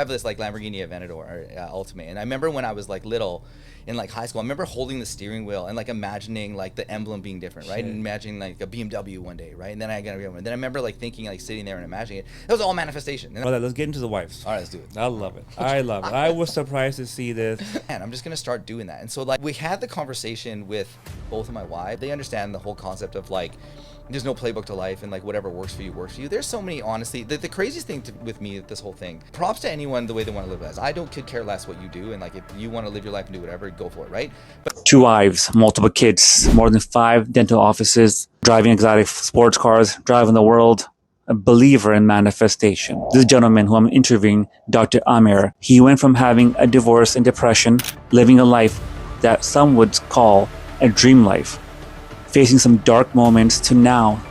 I have this like Lamborghini Aventador Ultimate, and I remember when I was like little, in like high school, I remember holding the steering wheel and like imagining like the emblem being different, right? And imagining like a BMW one day, right? And then I got a one. Then I remember like thinking, like sitting there and imagining it. That was all manifestation. Well, let's get into the wives. All right, let's do it. I love it. I love it. I was surprised to see this. And I'm just gonna start doing that. And so like we had the conversation with both of my wives. They understand the whole concept of like, there's no playbook to life, and like whatever works for you works for you. There's so many, honestly, the craziest thing with me, this whole thing, props to anyone the way they want to live lives. I don't could care less what you do, and like if you want to live your life and do whatever, go for it, right? But 2 wives, multiple kids, more than 5 dental offices, driving exotic sports cars, driving the world, a believer in manifestation. This gentleman who I'm interviewing, Dr. Amer, he went from having a divorce and depression, living a life that some would call a dream life, facing some dark moments, to now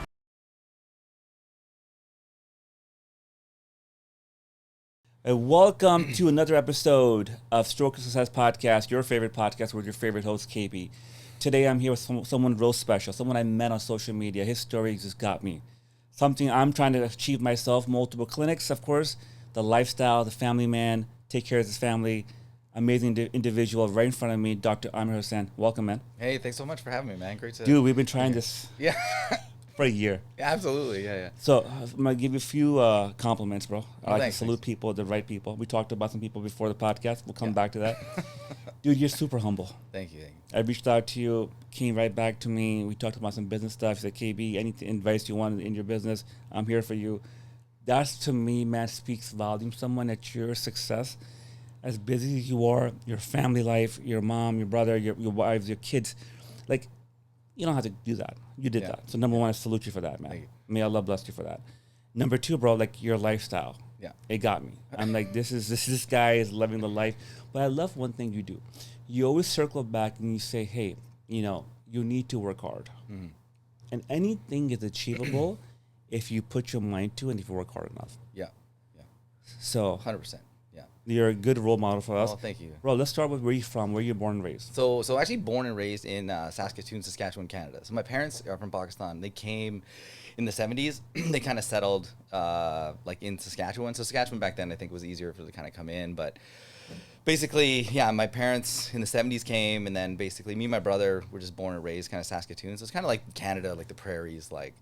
welcome to another episode of Stroke of Success Podcast, your favorite podcast with your favorite host, KB. Today I'm here with someone real special, someone I met on social media. His story just got me. Something I'm trying to achieve myself, multiple clinics, of course, the lifestyle, the family man, take care of his family. Amazing individual right in front of me, Dr. Amer Hussain. Welcome, man. hey, thanks so much for having me, man. Great to... Dude, we've been trying this Yeah. for a year. Yeah, absolutely. Yeah. So I'm going to give you a few compliments, bro. I like thanks, to salute thanks. people, the right people. We talked about some people before the podcast. We'll come back to that. Dude, you're super humble. Thank you. I reached out to you, came right back to me. We talked about some business stuff. You said, KB, any advice you want in your business, I'm here for you. That's, to me, man, speaks volumes. Someone at your success, as busy as you are, your family life, your mom, your brother, your wives, your kids, like, you don't have to do that. You did that. So number one, I salute you for that, man. May Allah bless you for that. Number two, bro, like your lifestyle. Yeah. It got me. I'm like, this guy is living the life. But I love one thing you do. You always circle back and you say, hey, you need to work hard. Mm-hmm. And anything is achievable if you put your mind to it and if you work hard enough. Yeah. So 100%. You're a good role model for us. Oh, thank you. Bro, let's start with where you're from, where you're born and raised. So actually born and raised in Saskatoon, Saskatchewan, Canada. So my parents are from Pakistan. They came in the 70s. They kind of settled like in Saskatchewan. So Saskatchewan back then I think was easier for them to kind of come in. But basically, yeah, my parents in the 70s came, and then basically me and my brother were just born and raised kind of Saskatoon. So it's kind of like Canada, like the prairies, like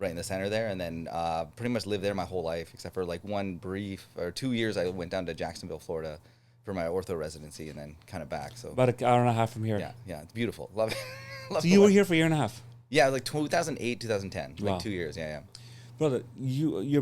right in the center there, and then pretty much lived there my whole life, except for like 2 years I went down to Jacksonville, Florida for my ortho residency, and then kind of back. So about an hour and a half from here. Yeah, it's beautiful. Love it. So you were here for a year and a half? Yeah, like 2008, 2010, Wow. like 2 years, yeah. Brother, you're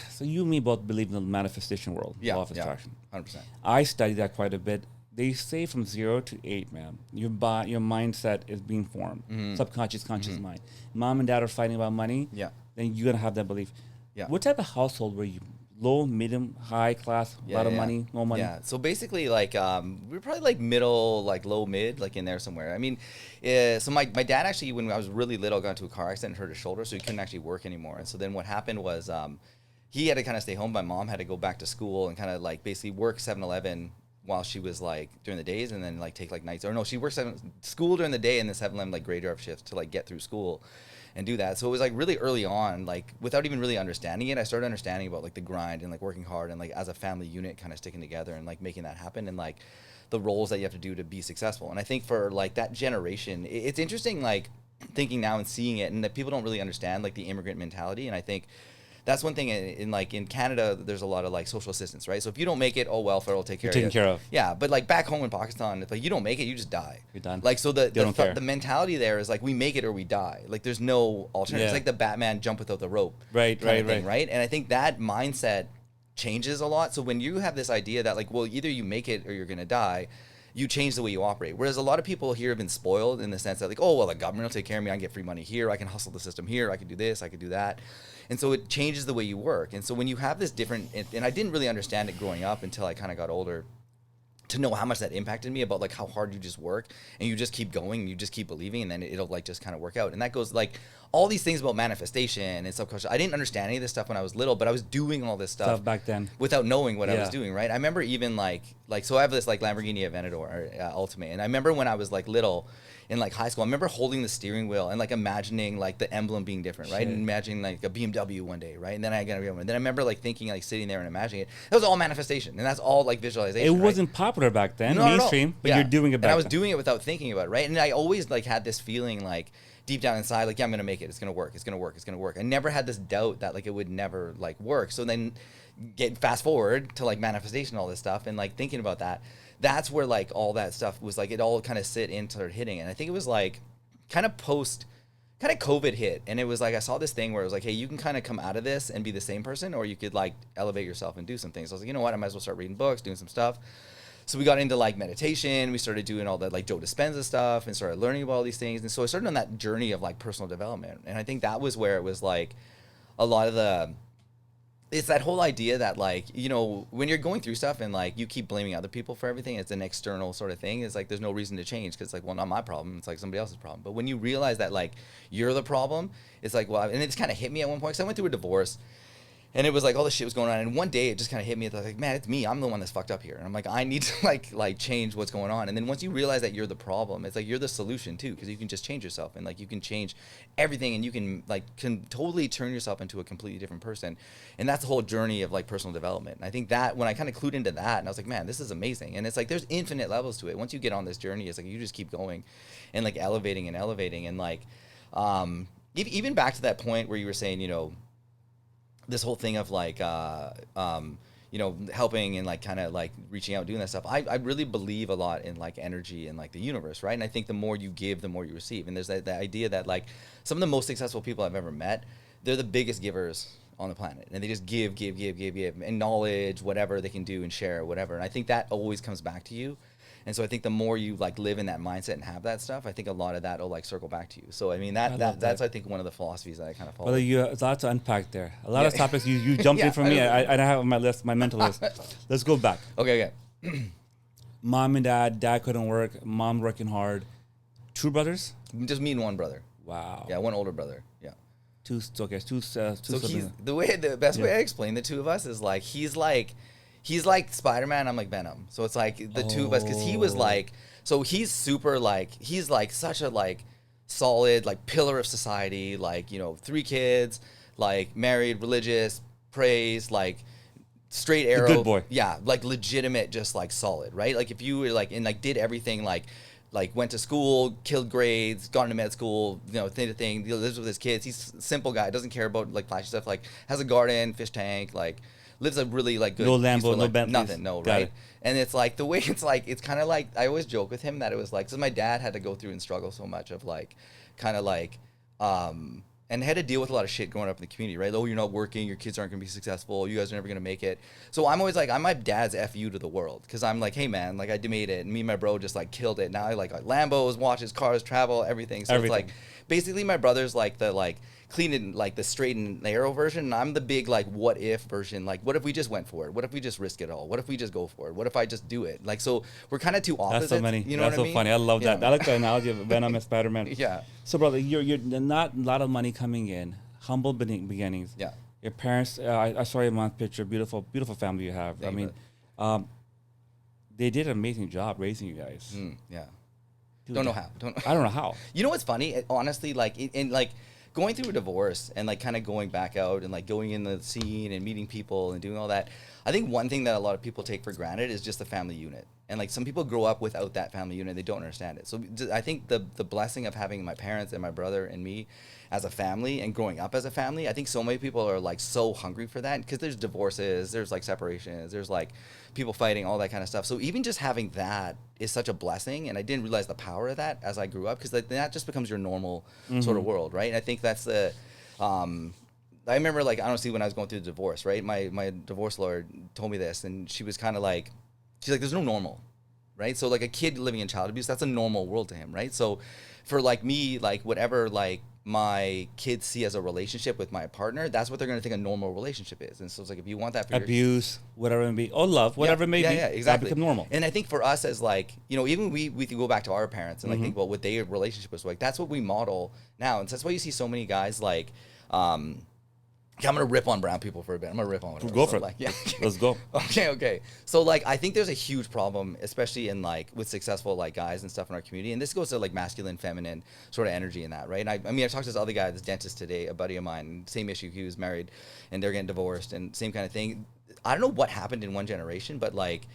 so you and me both believe in the manifestation world, law of attraction. 100%. I study that quite a bit. They say from 0 to 8, man, your mindset is being formed. Mm-hmm. Subconscious, conscious mind. Mom and dad are fighting about money. Yeah. Then you're gonna have that belief. Yeah. What type of household were you? Low, medium, high class, a lot of money, no money? Yeah. So basically, like, we were probably like middle, like low mid, like in there somewhere. I mean, so my dad actually, when I was really little, got into a car accident and hurt his shoulder, so he couldn't actually work anymore. And so then what happened was, he had to kind of stay home. My mom had to go back to school and kind of like basically work 7-Eleven while she was like during the days, and then like take like nights, or no, she worked school during the day and the 7-Eleven like graveyard shift to like get through school and do that. So it was like really early on, like without even really understanding it, I started understanding about like the grind and like working hard and like as a family unit kind of sticking together and like making that happen, and like the roles that you have to do to be successful. And I think for like that generation, it's interesting like thinking now and seeing it, and that people don't really understand like the immigrant mentality. And I think that's one thing in Canada, there's a lot of like social assistance, right? So if you don't make it, welfare will take care of you. You're taken care of. Yeah, but like back home in Pakistan, if like you don't make it, you just die. You're done. Like so the mentality there is like we make it or we die. Like there's no alternative. Yeah. It's like the Batman jump without the rope. Right. Right? And I think that mindset changes a lot. So when you have this idea that like, well, either you make it or you're gonna die, you change the way you operate. Whereas a lot of people here have been spoiled in the sense that like, oh, well, the government will take care of me. I can get free money here. I can hustle the system here. I can do this. I can do that. And so it changes the way you work. And so when you have this different, and I didn't really understand it growing up until I kind of got older, to know how much that impacted me about like how hard you just work and you just keep going and you just keep believing, and then it'll like just kind of work out. And that goes like all these things about manifestation and subconscious. I didn't understand any of this stuff when I was little, but I was doing all this stuff back then without knowing what I was doing, right? I remember even like so I have this like Lamborghini Aventador Ultimate, and I remember when I was like little in like high school, I remember holding the steering wheel and like imagining like the emblem being different, right? And imagining like a BMW one day, right? And then I got to be one. And then I remember like thinking, like sitting there and imagining it. That was all manifestation, and that's all like visualization. It wasn't popular back then, mainstream, but you're doing it back then. And I was doing it without thinking about it, right? And I always like had this feeling like deep down inside, like, yeah, I'm gonna make it. It's gonna work. It's gonna work. It's gonna work. I never had this doubt that like it would never like work. So then get fast forward to like manifestation, all this stuff, and like thinking about that. That's where like all that stuff was like it all kind of sit in, started hitting. And I think it was like kind of COVID hit, and it was like I saw this thing where it was like, hey, you can kind of come out of this and be the same person, or you could like elevate yourself and do some things. So I was like, you know what, I might as well start reading books, doing some stuff. So we got into like meditation. We started doing all that like Joe Dispenza stuff and started learning about all these things. And so I started on that journey of like personal development. And I think that was where it was like a lot of it's that whole idea that like, you know, when you're going through stuff and like you keep blaming other people for everything, it's an external sort of thing. It's like there's no reason to change because like, well, not my problem. It's like somebody else's problem. But when you realize that like you're the problem, it's like, well, and it just kind of hit me at one point because I went through a divorce. And it was like all this shit was going on, and one day it just kind of hit me. It's like, man, it's me. I'm the one that's fucked up here, and I'm like, I need to like change what's going on. And then once you realize that you're the problem, it's like you're the solution too, because you can just change yourself, and like you can change everything, and you can totally turn yourself into a completely different person. And that's the whole journey of like personal development. And I think that when I kind of clued into that, and I was like, man, this is amazing. And it's like there's infinite levels to it. Once you get on this journey, it's like you just keep going, and like elevating, and like even back to that point where you were saying, you know, this whole thing of like, you know, helping and like kind of like reaching out, doing that stuff. I really believe a lot in like energy and like the universe, right? And I think the more you give, the more you receive. And there's that idea that like some of the most successful people I've ever met, they're the biggest givers on the planet, and they just give, and knowledge, whatever they can do and share, whatever. And I think that always comes back to you. And so I think the more you like live in that mindset and have that stuff, I think a lot of that will like circle back to you. So I mean that's I think one of the philosophies that I kind of follow. Well, there's a lot to unpack there. A lot of topics you jumped in for me. I have on my list, my mental list. Let's go back. Okay. Mom and dad couldn't work. Mom working hard. Two brothers? Just me and one brother. Wow. Yeah, one older brother. Yeah. Two. So he's the best way I explain the two of us is like he's like Spider-Man, I'm like Venom. So it's like the two of us, because he was like, so he's super like, he's like such a like solid like pillar of society, like, you know, 3 kids, like married, religious, prays, like straight arrow. The good boy. Yeah, like legitimate, just like solid, right? Like if you were like, and like did everything like went to school, killed grades, got into med school, you know, thing, lives with his kids. He's a simple guy, doesn't care about like flashy stuff, like has a garden, fish tank, like lives a really like good, no Lambo, no Bentley, nothing, no, right? And it's like the way it's like, it's kind of like, I always joke with him that it was like, so my dad had to go through and struggle so much of like, kind of like, and had to deal with a lot of shit growing up in the community, right? Oh, you're not working, your kids aren't gonna be successful, you guys are never gonna make it. So I'm always like, I'm my dad's FU to the world, because I'm like, hey man, like I made it, and me and my bro just like killed it. Now I like Lambos, watches, cars, travel, everything. So everything. It's like, basically my brother's like the like clean and like the straight and narrow version, and I'm the big like what if version. Like what if we just went for it? What if we just risk it all? What if we just go for it? What if I just do it? Like, so we're kind of two opposites. That's so many. You know That's what so I mean? funny. I love that. I like the analogy of Venom and Spider-Man. Yeah. So brother, you're not a lot of money coming in. Humble beginnings. Yeah. Your parents. I saw your mom's picture. Beautiful family you have. Thank you, they did an amazing job raising you guys. Yeah. Dude, Don't know how. I don't know how. You know what's funny? Honestly, like in like going through a divorce and like kind of going back out and like going in the scene and meeting people and doing all that, I think one thing that a lot of people take for granted is just the family unit. And like some people grow up without that family unit, they don't understand it. So I think the blessing of having my parents and my brother and me as a family and growing up as a family, I think so many people are like so hungry for that, because there's divorces, there's like separations, there's like people fighting, all that kind of stuff. So even just having that is such a blessing, and I didn't realize the power of that as I grew up, because that just becomes your normal sort of world, right? And I think that's the I remember, like, honestly, when I was going through the divorce, right, my divorce lawyer told me this, and she was kind of like, she's like, there's no normal, right? So like a kid living in child abuse, that's a normal world to him, right? So for like me, like whatever like my kids see as a relationship with my partner, that's what they're going to think a normal relationship is. And so it's like, if you want that for abuse, whatever it may be, or love, whatever it may be, exactly. that become normal. And I think for us as like, you know, even we can go back to our parents and like think about what their relationship was like. That's what we model now. And so that's why you see so many guys like, I'm gonna rip on brown people for a bit. I'm gonna rip on whatever. Go for it. Like, yeah. Let's go. Okay. So like, I think there's a huge problem, especially in like with successful like guys and stuff in our community. And this goes to like masculine, feminine sort of energy in that, right? And I mean, I talked to this other guy, this dentist today, a buddy of mine. Same issue. He was married, and they're getting divorced, and same kind of thing. I don't know what happened in one generation, but like,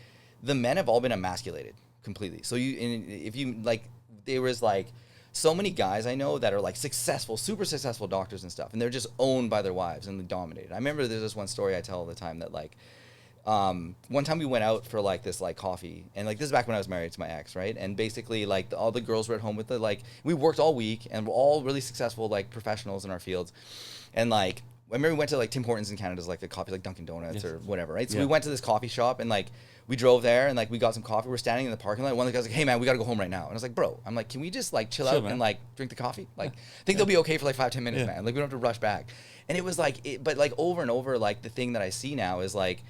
the men have all been emasculated completely. So if you like, there was like so many guys I know that are like successful, super successful doctors and stuff, and they're just owned by their wives and dominated. I remember there's this one story I tell all the time that like, one time we went out for like this like coffee, and like this is back when I was married to my ex, right? And basically like all the girls were at home with the like, we worked all week and we're all really successful like professionals in our fields, and like I remember we went to like Tim Hortons in Canada's like the coffee, like Dunkin' Donuts or whatever, right? So we went to this coffee shop and like we drove there and like we got some coffee. We're standing in the parking lot. One of the guys was like, "Hey man, we gotta go home right now." And I was like, "Bro," I'm like, "Can we just like chill out man. and like drink the coffee? Like, I think they'll be okay for like 5-10 minutes, man. Like we don't have to rush back." And it was like, but like over and over, like the thing that I see now is like,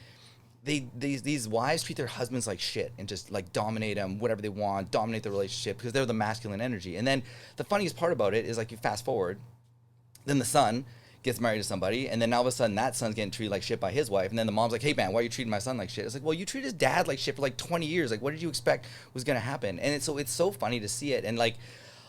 these wives treat their husbands like shit and just like dominate them, whatever they want, dominate the relationship because they're the masculine energy. And then the funniest part about it is like, you fast forward, then the son gets married to somebody, and then all of a sudden that son's getting treated like shit by his wife, and then the mom's like, "Hey man, why are you treating my son like shit?" It's like, well, you treated his dad like shit for like 20 years. Like, what did you expect was gonna happen? And it's so funny to see it. And like,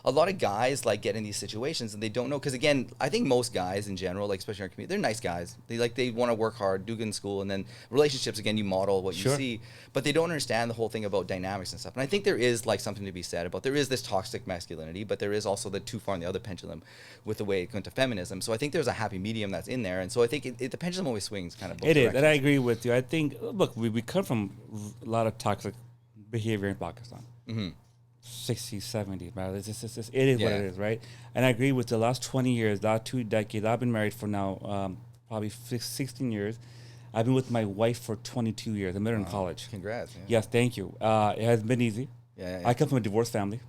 a lot of guys like get in these situations and they don't know, because again, I think most guys in general, like especially in our community, they're nice guys. They want to work hard, do good in school, and then relationships, again, you model what you see, but they don't understand the whole thing about dynamics and stuff. And I think there is like something to be said about, there is this toxic masculinity, but there is also the too far on the other pendulum with the way it went to feminism. So I think there's a happy medium that's in there, and so I think the pendulum always swings kind of both directions. And I agree with you. I think, look, we come from a lot of toxic behavior in Pakistan. 60s, 70s, man. It is what it is, right? And I agree with the last 20 years, last 2 decades. I've been married for now probably 16 years. I've been with my wife for 22 years. I met her in college. Congrats. Yeah. Yes, thank you. It has been easy. I come from a divorced family.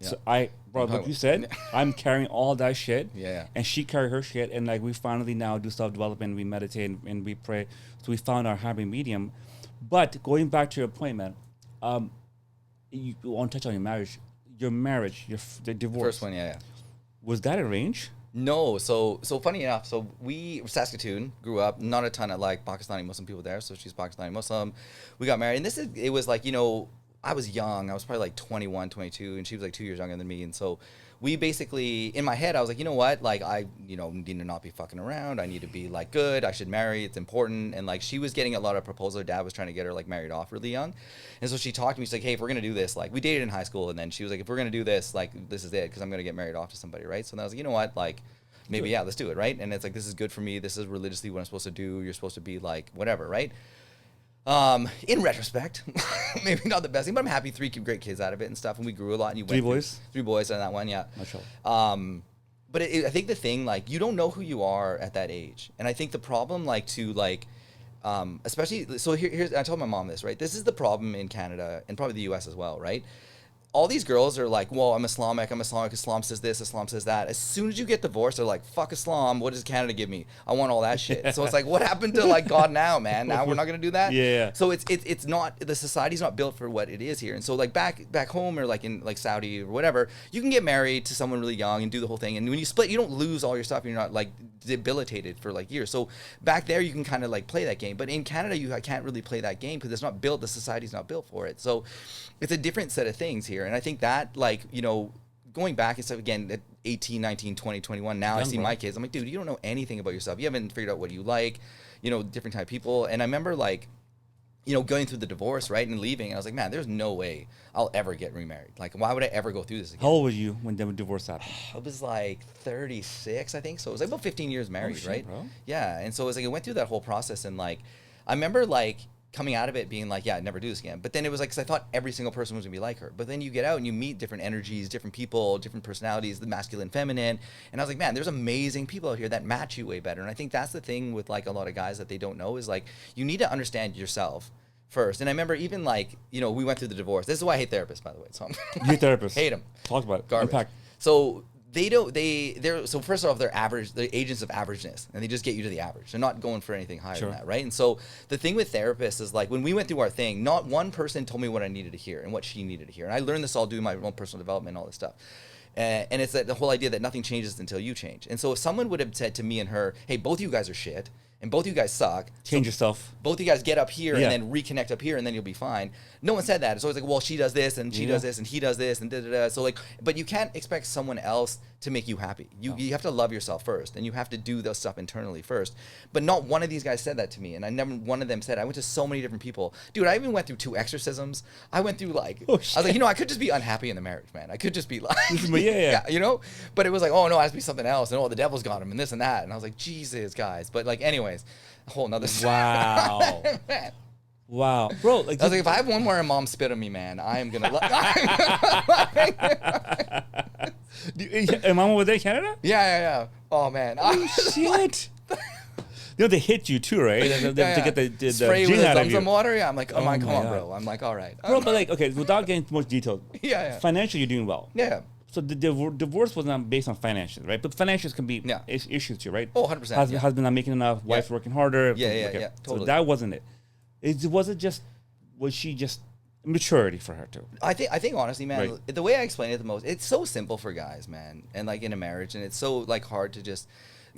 So like you said, I'm carrying all that shit. And she carried her shit. And like, we finally now do self-development. We meditate and we pray. So we found our happy medium. But going back to your point, man, you want to touch on your marriage, the divorce. First one, Was that arranged? No, so funny enough, so we, Saskatoon, grew up, not a ton of like Pakistani Muslim people there, so she's Pakistani Muslim. We got married, and it was like, you know, I was young, I was probably like 21, 22, and she was like 2 years younger than me, and so we basically, in my head, I was like, you know what, like I, you know, need to not be fucking around, I need to be like good, I should marry, it's important. And like, she was getting a lot of proposals, her dad was trying to get her like married off really young. And so she talked to me, she's like, "Hey, if we're gonna do this," like we dated in high school, and then she was like, "If we're gonna do this, like this is it, because I'm gonna get married off to somebody," right? So then I was like, you know what, like maybe let's do it, right? And it's like, this is good for me, this is religiously what I'm supposed to do, you're supposed to be like whatever, right? In retrospect, maybe not the best thing, but I'm happy 3 great kids out of it and stuff, and we grew a lot. And you 3 boys? 3 boys on that one, yeah. Mashallah. But I think the thing, like, you don't know who you are at that age, and I think the problem, like, to like, especially, so here's, I told my mom this, right? This is the problem in Canada and probably the U.S. as well, right? All these girls are like, "Well, I'm Islamic, Islam says this, Islam says that." As soon as you get divorced, they're like, "Fuck Islam, what does Canada give me? I want all that shit." So it's like, what happened to like God now, man? Now we're not gonna do that? Yeah. So it's not, the society's not built for what it is here. And so like back home, or like in like Saudi or whatever, you can get married to someone really young and do the whole thing. And when you split, you don't lose all your stuff, you're not like debilitated for like years. So back there you can kind of like play that game. But in Canada, you can't really play that game because it's not built, the society's not built for it. So it's a different set of things here. And I think that, like, you know, going back and stuff, again, at 18, 19, 20, 21, now I see my kids, I'm like, dude, you don't know anything about yourself. You haven't figured out what you like, you know, different type of people. And I remember, like, you know, going through the divorce, right, and leaving, and I was like, man, there's no way I'll ever get remarried. Like, why would I ever go through this again? How old were you when the divorce happened? I was like 36, I think. So it was like about 15 years married, shit, right? Bro. Yeah. And so it was like, I went through that whole process, and like, I remember like coming out of it being like, yeah, I'd never do this again. But then it was like, because I thought every single person was gonna be like her. But then you get out and you meet different energies, different people, different personalities, the masculine, feminine. And I was like, man, there's amazing people out here that match you way better. And I think that's the thing with like a lot of guys that they don't know is like, you need to understand yourself first. And I remember even like, you know, we went through the divorce. This is why I hate therapists, by the way. So You hate therapists? Hate them. Talk about it. Garbage. Unpack. So they're so first off, they're average, they're agents of averageness, and they just get you to the average. They're not going for anything higher Sure. than that, right? And so the thing with therapists is like when we went through our thing, not one person told me what I needed to hear and what she needed to hear. And I learned this all doing my own personal development and all this stuff. And it's that the whole idea that nothing changes until you change. And so if someone would have said to me and her, hey, both of you guys are shit and both of you guys suck. Change yourself. Both of you guys get up here Yeah. and then reconnect up here and then you'll be fine. No one said that. It's always like, well, she does this and she does this and he does this and da-da-da. So like, but you can't expect someone else to make you happy. You have to love yourself first and you have to do the stuff internally first. But not one of these guys said that to me. And I never, one of them said, I went to so many different people. Dude, I even went through 2 exorcisms. I went through like, I was like, I could just be unhappy in the marriage, man. I could just be like, yeah. But it was like, oh no, it has to be something else. And oh, the devil's got him and this and that. And I was like, Jesus, guys. But like, anyways, a whole nother story. Wow. Wow, bro! Like, I was like, if I have one more and mom spit on me, man, I am gonna. And mom over there in Canada? Yeah. Oh man. Oh shit! They hit you too, right? To get the spray gin with out of some you. water. Yeah, I'm like, oh my, come on, God. bro. I'm like, all right, bro. But like, okay, without getting too much detail. Yeah. Financially, you're doing well. Yeah. So the divorce was not based on financials, right? But financials can be issues too, right? Oh, 100%. Husband not making enough, wife's working harder. Yeah. Totally. So that wasn't it. Was she just maturity for her too? I think honestly, man, the way I explain it the most, it's so simple for guys, man, and like in a marriage, and it's so like hard to just.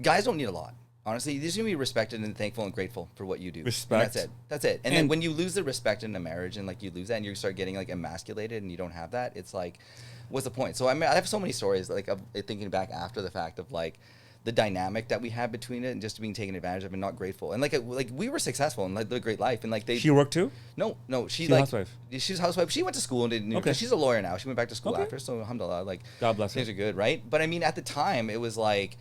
Guys don't need a lot. Honestly, you just need to be respected and thankful and grateful for what you do. Respect. And that's it. And then when you lose the respect in a marriage and like you lose that and you start getting like emasculated and you don't have that, it's like, what's the point? So I have so many stories like of thinking back after the fact of like the dynamic that we had between it and just being taken advantage of and not grateful. And like we were successful and like lived a great life and like they. She worked too? No, she's a like housewife. She's a housewife. She went to school and did. Okay. She's a lawyer now. She went back to school after. So alhamdulillah, like God bless her. Things are good, right? But I mean, at the time, it was like.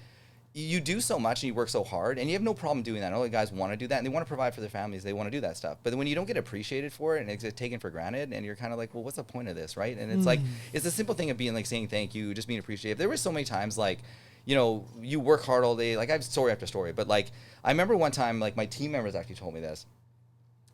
You do so much and you work so hard and you have no problem doing that. All the guys want to do that and they want to provide for their families. They want to do that stuff. But when you don't get appreciated for it and it's taken for granted and you're kind of like, well, what's the point of this, right? And it's like, it's a simple thing of being like saying thank you, just being appreciative. There were so many times like, you work hard all day. Like I have story after story, but like I remember one time like my team members actually told me this.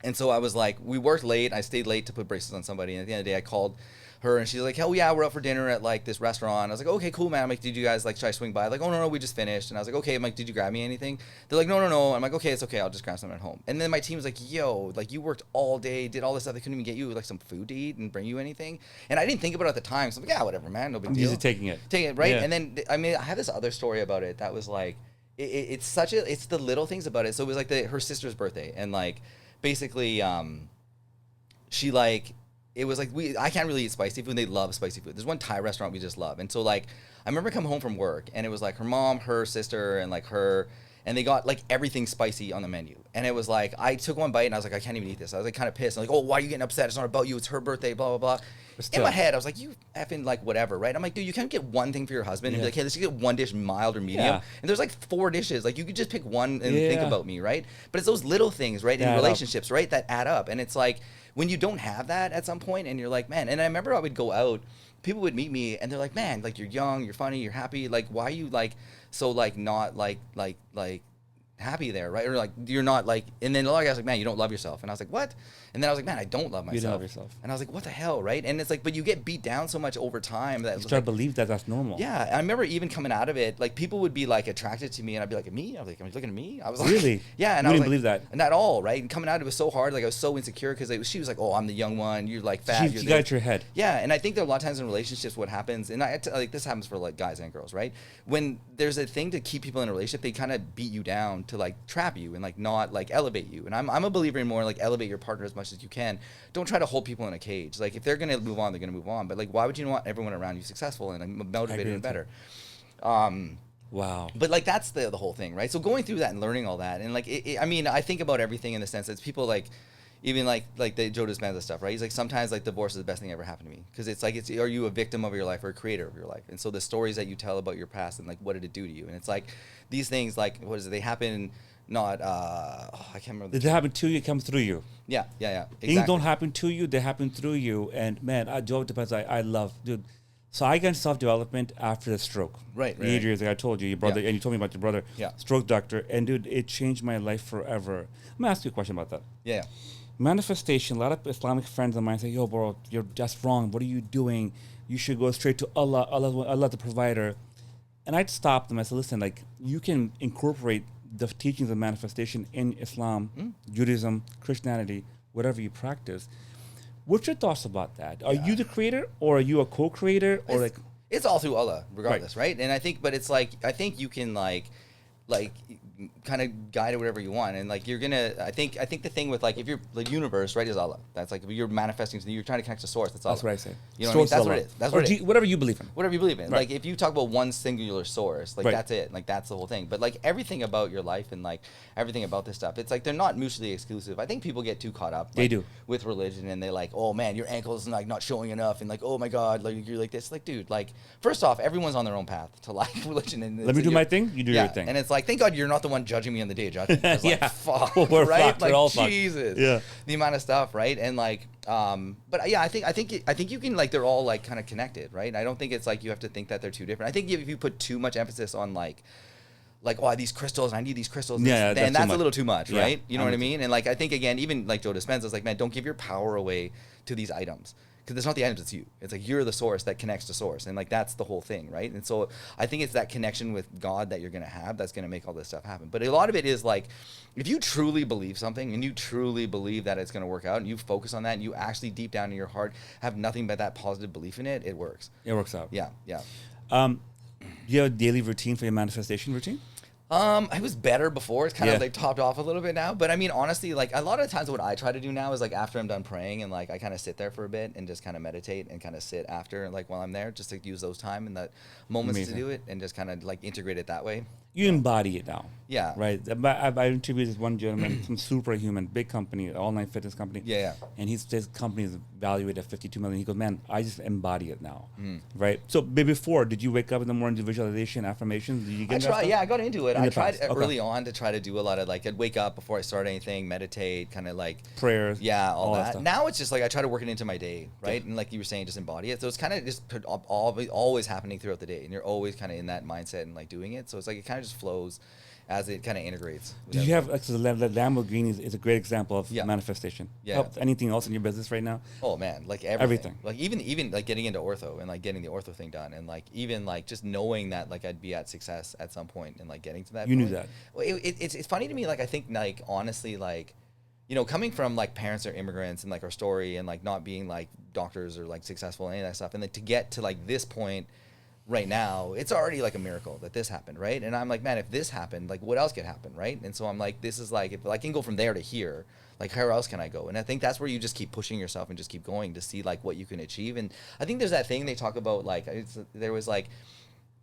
And so I was like, we worked late. I stayed late to put braces on somebody. And at the end of the day, I called her and she's like, hell yeah, we're out for dinner at like this restaurant. I was like, okay, cool, man. I'm like, did you guys like, should I swing by? Like, oh no, we just finished. And I was like, okay. I'm like, did you grab me anything? They're like, no. I'm like, okay, it's okay. I'll just grab something at home. And then my team was like, yo, like you worked all day, did all this stuff. They couldn't even get you like some food to eat and bring you anything. And I didn't think about it at the time. So I'm like, yeah, whatever, man. No big deal. Just taking it. Right. Yeah. And then, I mean, I have this other story about it that was like, it's the little things about it. So it was like her sister's birthday and like basically, she like, it was like I can't really eat spicy food and they love spicy food. There's one Thai restaurant we just love. And so like I remember coming home from work and it was like her mom, her sister, and like her, and they got like everything spicy on the menu. And it was like I took one bite and I was like, I can't even eat this. I was like kind of pissed. I'm like, oh, why are you getting upset? It's not about you. It's her birthday, blah, blah, blah. In my head, I was like, you effing like whatever, right? I'm like, dude, you can't get one thing for your husband and be like, hey, let's get one dish mild or medium. Yeah. And there's like 4 dishes. Like you could just pick one and think about me, right? But it's those little things, right? In relationships, right? That add up. And it's like, when you don't have that at some point and you're like, man, and I remember I would go out, people would meet me and they're like, man, like you're young, you're funny, you're happy. Like, why are you like, so like not like happy there, right? Or like, you're not like, and then a lot of guys like, man, you don't love yourself. And I was like, what? And then I was like, man, I don't love myself. You don't love yourself. And I was like, what the hell, right? And it's like, but you get beat down so much over time that you start to believe that that's normal. Yeah, I remember even coming out of it, like people would be like attracted to me, and I'd be like, me? I was like, are you looking at me? I was like, really? Yeah, and you I was didn't like, believe that, not at all, right? And coming out, it was so hard. Like I was so insecure because she was like, oh, I'm the young one. You're like fat. You got your head. Yeah, and I think that a lot of times in relationships, what happens, and like this happens for like guys and girls, right? When there's a thing to keep people in a relationship, they kind of beat you down to like trap you and like not like elevate you. And I'm a believer in more like elevate your partner as much as you can. Don't try to hold people in a cage. Like if they're gonna move on, they're gonna move on. But like, why would you want everyone around you successful and like, motivated and better? Wow. But like that's the whole thing, right? So going through that and learning all that, and like I mean, I think about everything in the sense that it's people like. Even like the Joe Dispenza stuff, right? He's like, sometimes like divorce is the best thing that ever happened to me, because it's like, are you a victim of your life or a creator of your life? And so the stories that you tell about your past and like what did it do to you, and it's like these things like what is it? They happen not I can't remember. Did it happen to you? It comes through you. Yeah, exactly. Things don't happen to you; they happen through you. And man, Joe Dispenza, I love, dude. So I got into self-development after the stroke. Right. 8 years ago, I told you, your brother, and you told me about your brother, stroke doctor, and dude, it changed my life forever. I'm gonna ask you a question about that. Yeah. Manifestation. A lot of Islamic friends of mine say, "Yo, bro, you're just wrong. What are you doing? You should go straight to Allah. Allah, the provider." And I'd stop them. I said, listen, like, you can incorporate the teachings of manifestation in Islam, Judaism, Christianity, whatever you practice. What's your thoughts about that? Are you the creator, or are you a co-creator, or like? It's all through Allah, regardless, right? And I think, but it's like, I think you can like kind of guide it whatever you want, and like you're gonna. I think the thing with like, if you're the universe, right, is Allah. That's like, you're manifesting something. You're trying to connect to source. That's Allah. That's what I say. You know what I mean? That's what it is. That's what it is. Whatever you believe in. Whatever you believe in. Right. Like if you talk about one singular source, like that's it. Like that's the whole thing. But like everything about your life and like everything about this stuff, it's like they're not mutually exclusive. I think people get too caught up. Like, they do. With religion, and they like, oh man, your ankle's like not showing enough, and like, oh my God, like you're like this. Like, dude, like first off, everyone's on their own path to like religion. And let me do my thing. You do your thing. And it's like, thank God you're not the one judging me on the day, judging. Like, yeah. Fuck, we're right? fucked. Like we're all Jesus. Fucked. Yeah. The amount of stuff, right? And like, but yeah, I think you can like, they're all like kind of connected, right? I don't think it's like you have to think that they're two different. I think if you put too much emphasis on like, oh, these crystals, I need these crystals, then that's a little too much, right? You know what I mean? And like, I think again, even like Joe Dispenza's like, man, don't give your power away to these items. Because it's not the items, it's you. It's like you're the source that connects to source. And like that's the whole thing, right? And so I think it's that connection with God that you're going to have that's going to make all this stuff happen. But a lot of it is like, if you truly believe something and you truly believe that it's going to work out and you focus on that and you actually deep down in your heart have nothing but that positive belief in it, it works. It works out. Yeah, yeah. Do you have a daily routine for your manifestation routine? It was better before. It's kind of like topped off a little bit now. But I mean, honestly, like a lot of times what I try to do now is like after I'm done praying and like I kind of sit there for a bit and just kind of meditate and kind of sit after like while I'm there just to use those time and that moments to do it and just kind of like integrate it that way. You embody it now. Yeah. Right. I interviewed this one gentleman, some superhuman, big company, online fitness company. Yeah. And his company is valued at $52 million. He goes, man, I just embody it now. Right. So before, did you wake up in the morning, do visualization, affirmations? Did you get I got into it. I tried early on to try to do a lot of like, I'd wake up before I start anything, meditate, kind of like prayers. Yeah, all that stuff. Now it's just like I try to work it into my day, right? And like you were saying, just embody it. So it's kind of just always happening throughout the day, and you're always kind of in that mindset and like doing it. So it's like it kind of just flows as it kind of integrates. Did you have, like, so the Lamborghini is a great example of manifestation. Yeah. Anything else in your business right now? Oh man, like everything. Like even like getting into ortho and like getting the ortho thing done, and like even like just knowing that like I'd be at success at some point and like getting to that. You knew that. Well, it's funny to me. Like I think like honestly like, you know, coming from like parents or immigrants and like our story and like not being like doctors or like successful and any of that stuff, and then to get to like this point right now, it's already like a miracle that this happened, right? And I'm like, man, if this happened, like what else could happen, right? And so I'm like, this is like, if I can go from there to here, like where else can I go? And I think that's where you just keep pushing yourself and just keep going to see like what you can achieve. And I think there's that thing they talk about, like there was like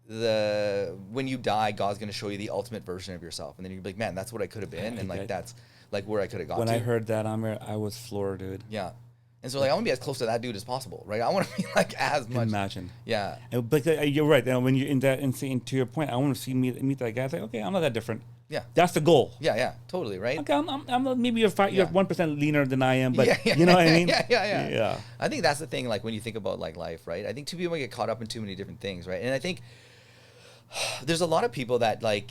when you die, God's gonna show you the ultimate version of yourself, and then you're like, man, that's what I could have been, and like that's like where I could have gone. When I heard that, Amer, I was floored, dude. Yeah. And so like I want to be as close to that dude as possible, right? I want to be like as much. Imagine. Yeah. But you're right. When you're in that, and to your point, I want to see meet that guy. It's like, okay, I'm not that different. Yeah. That's the goal. Yeah, totally, right? Okay, I'm maybe you're 1% leaner than I am, but you know what I mean? Yeah. I think that's the thing. Like when you think about like life, right? I think too people get caught up in too many different things, right? And I think there's a lot of people that like,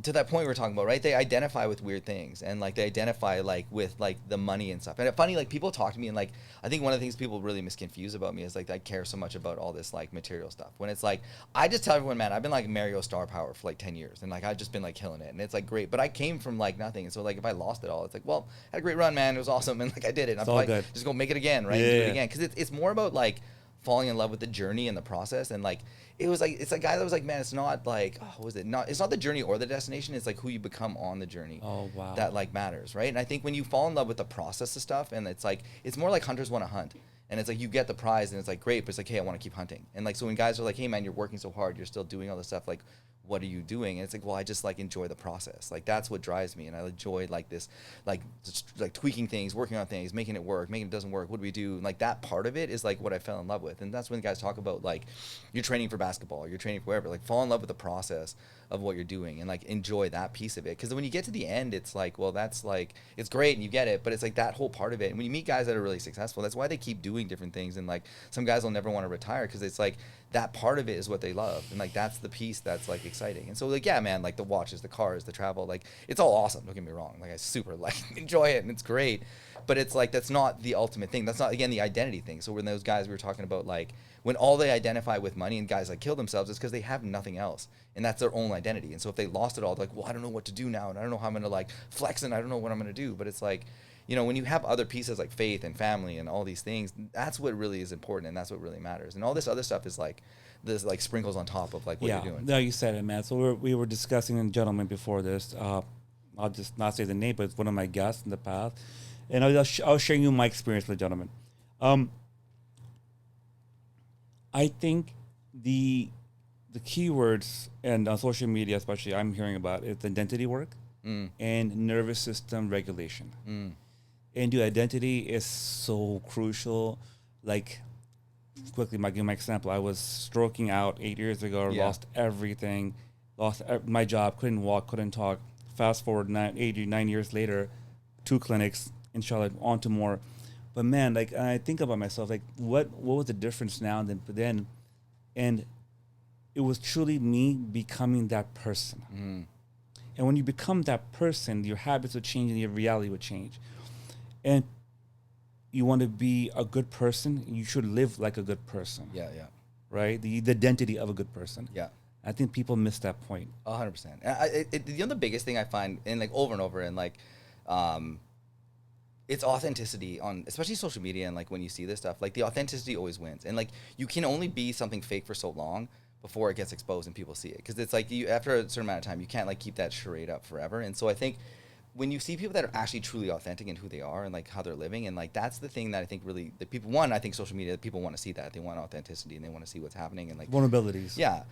to that point we were talking about, right? They identify with weird things, and like they identify like with like the money and stuff. And it's funny, like people talk to me, and like I think one of the things people really misconfuse about me is like I care so much about all this like material stuff. When it's like I just tell everyone, man, I've been like Mario Star Power for like 10 years, and like I've just been like killing it, and it's like great. But I came from like nothing, and so like if I lost it all, it's like, well, I had a great run, man. It was awesome, and like I did it. I'm like, just gonna make it again, right? Yeah. Do it again, because it's more about like falling in love with the journey and the process. And like it was like, it's a guy that was like, man, it's not like, it's not the journey or the destination, it's like who you become on the journey. Oh wow. That like matters, right? And I think when you fall in love with the process of stuff, and it's like, it's more like hunters want to hunt, and it's like you get the prize and it's like great, but it's like, hey, I want to keep hunting. And like so when guys are like, hey man, you're working so hard, you're still doing all this stuff, like what are you doing? And it's like, well, I just like enjoy the process. Like that's what drives me, and I enjoy like this, like tweaking things, working on things, making it work, making it doesn't work. What do we do? And like that part of it is like what I fell in love with. And that's when guys talk about like you're training for basketball, you're training for wherever. Like fall in love with the process of what you're doing and like enjoy that piece of it. Because when you get to the end, it's like, well, that's like it's great and you get it, but it's like that whole part of it. And when you meet guys that are really successful, that's why they keep doing different things. And like some guys will never want to retire because it's like that part of it is what they love, and like that's the piece that's like exciting. And so like, yeah, man, like the watches, the cars, the travel, like it's all awesome. Don't get me wrong. Like I super like enjoy it and it's great, but it's like, that's not the ultimate thing. That's not, again, the identity thing. So when those guys we were talking about, like when all they identify with money and guys like kill themselves, it's because they have nothing else. And that's their own identity. And so if they lost it all, they're like, well, I don't know what to do now. And I don't know how I'm going to like flex and I don't know what I'm going to do. But it's like, you know, when you have other pieces like faith and family and all these things, that's what really is important and that's what really matters. And all this other stuff is like this like sprinkles on top of like what you're doing. No, you said it, man. So we were discussing a gentleman before this. I'll just not say the name, but it's one of my guests in the past. And I was sharing you my experience with a gentleman. I think the keywords and on social media, especially, I'm hearing about is identity work and nervous system regulation. And your identity is so crucial. Like, quickly, give my example. I was stroking out 8 years ago, lost everything, lost my job, couldn't walk, couldn't talk. Fast forward 9 years later, 2 clinics in Charlotte, on to more. But man, like I think about myself, like what was the difference now and then? And it was truly me becoming that person. And when you become that person, your habits would change and your reality would change. And you want to be a good person, you should live like a good person. Yeah. Right? The identity of a good person. Yeah. I think people miss that point. 100%. And the biggest thing I find, and like over and over, and like, it's authenticity on, especially social media, and like when you see this stuff, like the authenticity always wins. And like you can only be something fake for so long before it gets exposed and people see it. Because it's like you, after a certain amount of time, you can't like keep that charade up forever. And so I think when you see people that are actually truly authentic in who they are and like how they're living, and like that's the thing that I think really, the people, one, I think social media, people want to see that. They want authenticity and they want to see what's happening and like vulnerabilities. Yeah.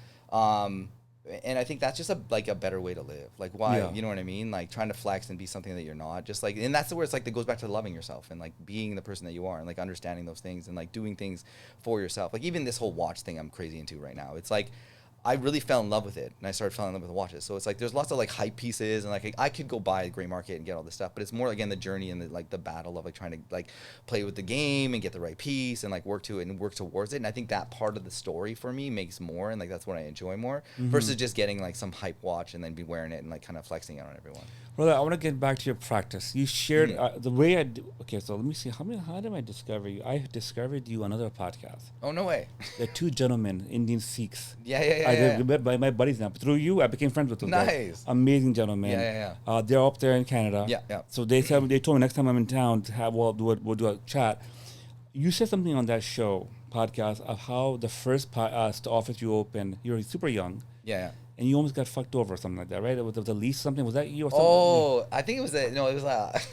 And I think that's just a better way to live. Like why, you know what I mean? Like trying to flex and be something that you're not, just like, and that's where it's like, that goes back to loving yourself and like being the person that you are and like understanding those things and like doing things for yourself. Like even this whole watch thing I'm crazy into right now. It's like, I really fell in love with it and I started falling in love with the watches. So it's like, there's lots of like hype pieces and like I could go buy a gray market and get all this stuff, but it's more again, the journey and the battle of like trying to like play with the game and get the right piece and like work to it and work towards it. And I think that part of the story for me makes more. And like, that's what I enjoy more versus just getting like some hype watch and then be wearing it and like kind of flexing it on everyone. Brother, I want to get back to your practice. You shared the way I do. Okay, so let me see. How did I discover you? I discovered you on another podcast. Oh, no way. They're 2 gentlemen, Indian Sikhs. Yeah. I met by my buddies now. But through you, I became friends with them. Nice. Guys. Amazing gentlemen. Yeah. They're up there in Canada. Yeah. So they told me next time I'm in town to have we'll do a chat. You said something on that show podcast of how the first office you opened, you were super young. Yeah. And you almost got fucked over or something like that, right? It was the lease something. Was that you or something? Oh, I think it was it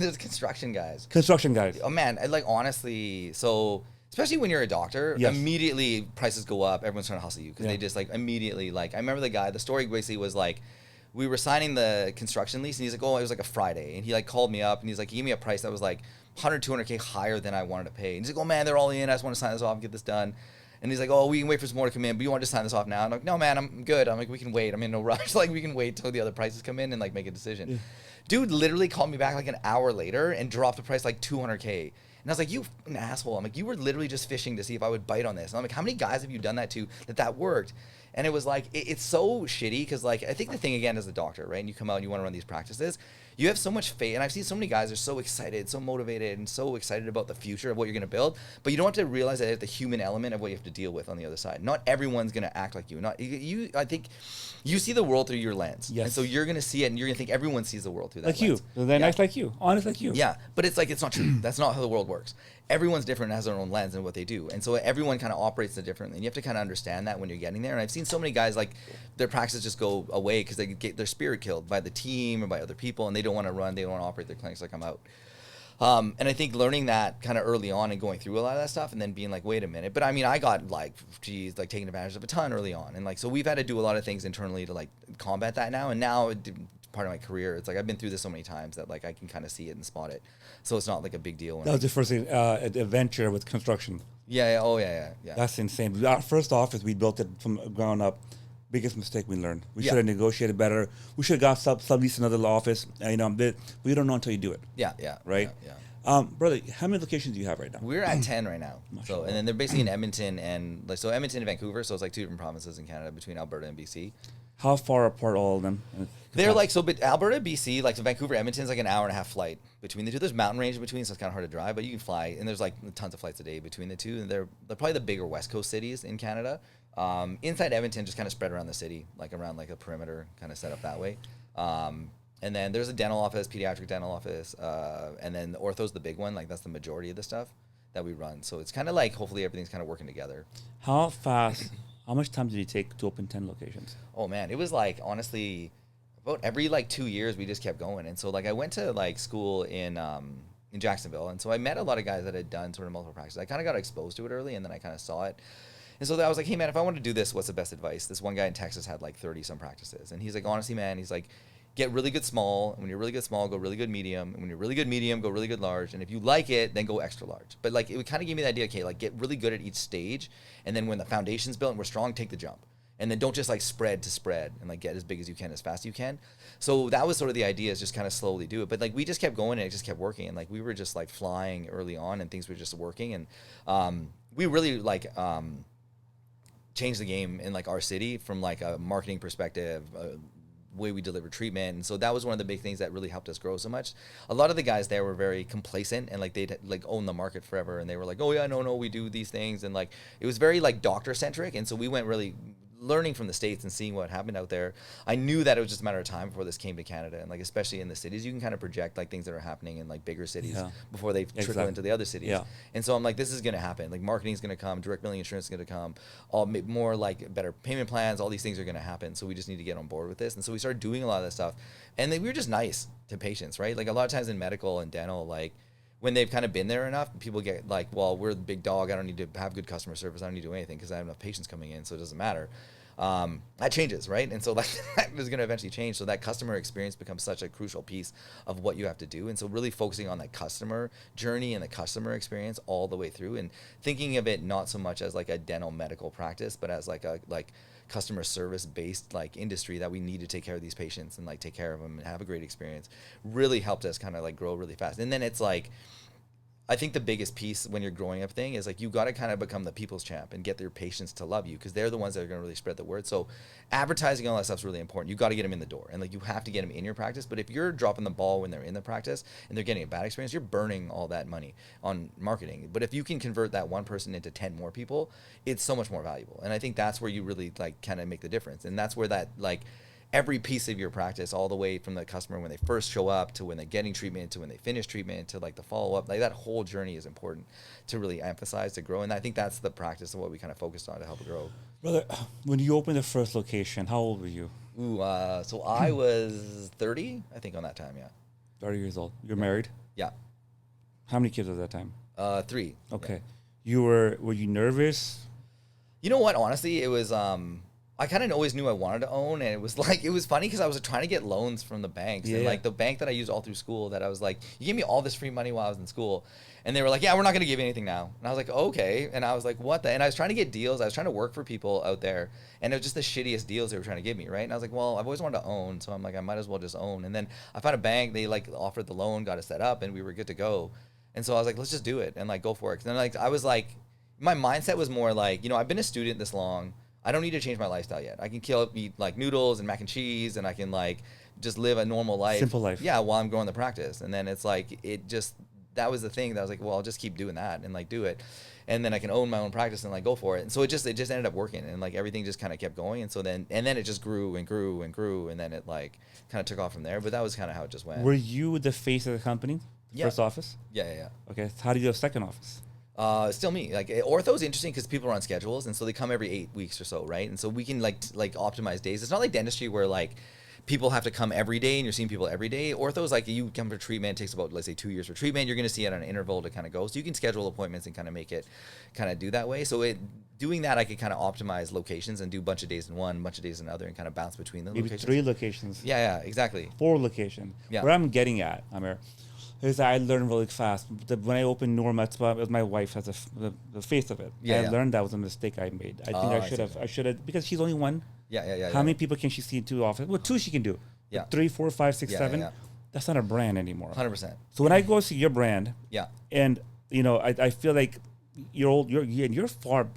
was construction guys. Construction guys. Oh man, like honestly, so especially when you're a doctor, immediately prices go up. Everyone's trying to hustle you because they just like immediately like. I remember the story basically was like, we were signing the construction lease and he's like, oh, it was like a Friday, and he like called me up and he's like, he gave me a price that was like 200K higher than I wanted to pay. And he's like, oh man, they're all in. I just want to sign this off and get this done. And he's like, oh, we can wait for some more to come in, but you want to just sign this off now? I'm like, no, man, I'm good. I'm like, we can wait. I'm in no rush. Like, we can wait till the other prices come in and, like, make a decision. Yeah. Dude literally called me back, like, an hour later and dropped the price, like, 200K. And I was like, you an asshole. I'm like, you were literally just fishing to see if I would bite on this. And I'm like, how many guys have you done that to that worked? And it was like, it's so shitty because, like, I think the thing, again, as a doctor, right, and you come out and you want to run these practices, you have so much faith. And I've seen so many guys are so excited, so motivated, and so excited about the future of what you're going to build. But you don't have to realize that there's the human element of what you have to deal with on the other side. Not everyone's going to act like you. I think you see the world through your lens. Yes. And so you're going to see it, and you're going to think everyone sees the world through that like lens. You. They're nice like you. Honest like you. Yeah. But it's like, it's not true. That's not how the world works. Everyone's different and has their own lens and what they do. And so everyone kind of operates differently. And you have to kind of understand that when you're getting there. And I've seen so many guys, like, their practices just go away because they get their spirit killed by the team or by other people, and they don't want to run, they don't want to operate their clinics like I'm out. And I think learning that kind of early on and going through a lot of that stuff and then being like, wait a minute. But I mean, I got like taking advantage of a ton early on. And like, so we've had to do a lot of things internally to like combat that now. And now part of my career, it's like I've been through this so many times that like I can kind of see it and spot it. So it's not like a big deal. That was your first adventure with construction. Yeah. That's insane. Our first office, we built it from ground up. Biggest mistake we learned. We should have negotiated better. We should have got subleased another office. We don't know until you do it. Yeah. Right? Yeah. Brother, how many locations do you have right now? We're at 10 right now. So, and then they're basically in Edmonton and like, so Edmonton and Vancouver. So it's like 2 different provinces in Canada between Alberta and BC. How far apart all of them? They're like, so but Alberta, BC, like so Vancouver, Edmonton's like an hour and a half flight between the two. There's mountain range in between, so it's kind of hard to drive, but you can fly. And there's like tons of flights a day between the two. And they're probably the bigger West Coast cities in Canada. Inside Edmonton, just kind of spread around the city, like around like a perimeter, kind of set up that way. And then there's a dental office, pediatric dental office, and then the ortho's the big one. Like that's the majority of the stuff that we run. So it's kind of like hopefully everything's kind of working together. How fast? How much time did it take to open 10 locations? Oh man, it was like honestly, about every like 2 years we just kept going. And so like I went to like school in Jacksonville, and so I met a lot of guys that had done sort of multiple practices. I kind of got exposed to it early, and then I kind of saw it. And so I was like, hey man, if I want to do this, what's the best advice? This one guy in Texas had like 30 some practices, and he's like, honestly man, he's like, get really good small. And when you're really good small, go really good medium. And when you're really good medium, go really good large. And if you like it, then go extra large. But like, it would kind of give me the idea, okay, like get really good at each stage. And then when the foundation's built and we're strong, take the jump. And then don't just like spread to spread and like get as big as you can, as fast as you can. So that was sort of the idea, is just kind of slowly do it. But like, we just kept going and it just kept working. And like, we were just like flying early on and things were just working. And we really like, changed the game in like our city from like a marketing perspective, way we deliver treatment. And so that was one of the big things that really helped us grow so much. A lot of the guys there were very complacent and like they'd like own the market forever, and they were like, oh yeah, no, we do these things, and like it was very like doctor centric. And so we went really learning from the States and seeing what happened out there. I knew that it was just a matter of time before this came to Canada, and like especially in the cities, you can kind of project like things that are happening in like bigger cities before they trickle into the other cities. And so I'm like, this is going to happen. Like marketing is going to come, direct billing insurance is going to come, all more like better payment plans, all these things are going to happen. So we just need to get on board with this. And so we started doing a lot of that stuff, and then we were just nice to patients, right? Like a lot of times in medical and dental, like when they've kind of been there enough, people get like, well, we're the big dog. I don't need to have good customer service. I don't need to do anything because I have enough patients coming in, so it doesn't matter. That changes, right? And so like that is going to eventually change. So that customer experience becomes such a crucial piece of what you have to do. And so really focusing on that customer journey and the customer experience all the way through, and thinking of it not so much as like a dental medical practice, but as like a customer service based like industry that we need to take care of these patients and like take care of them and have a great experience, really helped us kind of like grow really fast. And then it's like, I think the biggest piece when you're growing up thing is like, you got to kind of become the people's champ and get your patients to love you, because they're the ones that are going to really spread the word. So advertising and all that stuff's really important. You got to get them in the door, and like you have to get them in your practice. But if you're dropping the ball when they're in the practice and they're getting a bad experience, you're burning all that money on marketing. But if you can convert that one person into 10 more people, it's so much more valuable. And I think that's where you really like kind of make the difference. And that's where that like every piece of your practice, all the way from the customer when they first show up to when they're getting treatment to when they finish treatment to like the follow-up, like that whole journey is important to really emphasize, to grow. And I think that's the practice of what we kind of focused on to help it grow. Brother, when you opened the first location, how old were you? So I was 30, I think, on that time. 30 years old. You're married? Yeah. How many kids at that time? 3. Okay. Yeah. Were you nervous? You know what? Honestly, it was, I kind of always knew I wanted to own, and it was funny because I was trying to get loans from the banks, and like the bank that I used all through school, that I was like, you gave me all this free money while I was in school, and they were like, yeah, we're not going to give you anything now. And I was like, okay. And I was like, what the? And I was trying to get deals. I was trying to work for people out there, and it was just the shittiest deals they were trying to give me, right? And I was like, well, I've always wanted to own, so I'm like, I might as well just own. And then I found a bank, they like offered the loan, got it set up, and we were good to go. And so I was like, let's just do it and like go for it. And then like I was like, my mindset was more like, I've been a student this long, I don't need to change my lifestyle yet. I can eat like noodles and mac and cheese, and I can like just live a normal life. Simple life. Yeah, while I'm growing the practice. And then it's like, that was the thing that I was like, well, I'll just keep doing that and like do it. And then I can own my own practice and like go for it. And so it just ended up working, and like everything just kind of kept going. And so then it just grew and grew and grew. And then it like kind of took off from there. But that was kind of how it just went. Were you the face of the company? Yeah. First office? Yeah. Okay. So how do you do a second office? Still me. Like ortho is interesting because people are on schedules, and so they come every 8 weeks or so, right? And so we can like optimize days. It's not like dentistry where like people have to come every day and you're seeing people every day. Ortho is like, you come for treatment, it takes about, let's say, 2 years for treatment. You're going to see it on an interval to kind of go. So you can schedule appointments and kind of make it kind of do that way. So doing that, I could kind of optimize locations and do a bunch of days in one, a bunch of days in another, and kind of bounce between the locations. 3 locations. Yeah, exactly. 4 locations. Yeah. Where I'm getting at, Amer, is I learned really fast. When I opened Norma, it was my wife as the face of it. I learned that was a mistake I made. I think I should have, because she's only one. Yeah. How many people can she see in 2 offices? Well, 2 she can do. Yeah. 3, 4, 5, 6, 7. That's not a brand anymore. 100%. So when I go see your brand, yeah, and I feel like you're far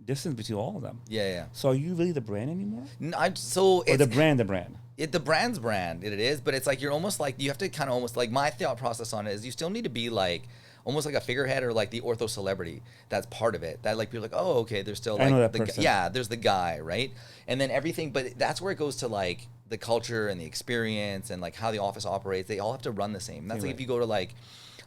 distance between all of them. Yeah. So are you really the brand anymore? So Or it's the brand? the brand's brand. It is, but it's like you're almost like you have to kind of almost like my thought process on it is you still need to be like almost like a figurehead or like the ortho celebrity. That's part of it. That like people are like, oh, okay, there's still like I know that the person. yeah, there's the guy, right? And then everything, but that's where it goes to like the culture and the experience and like how the office operates. They all have to run the same. That's Same like way. if you go to like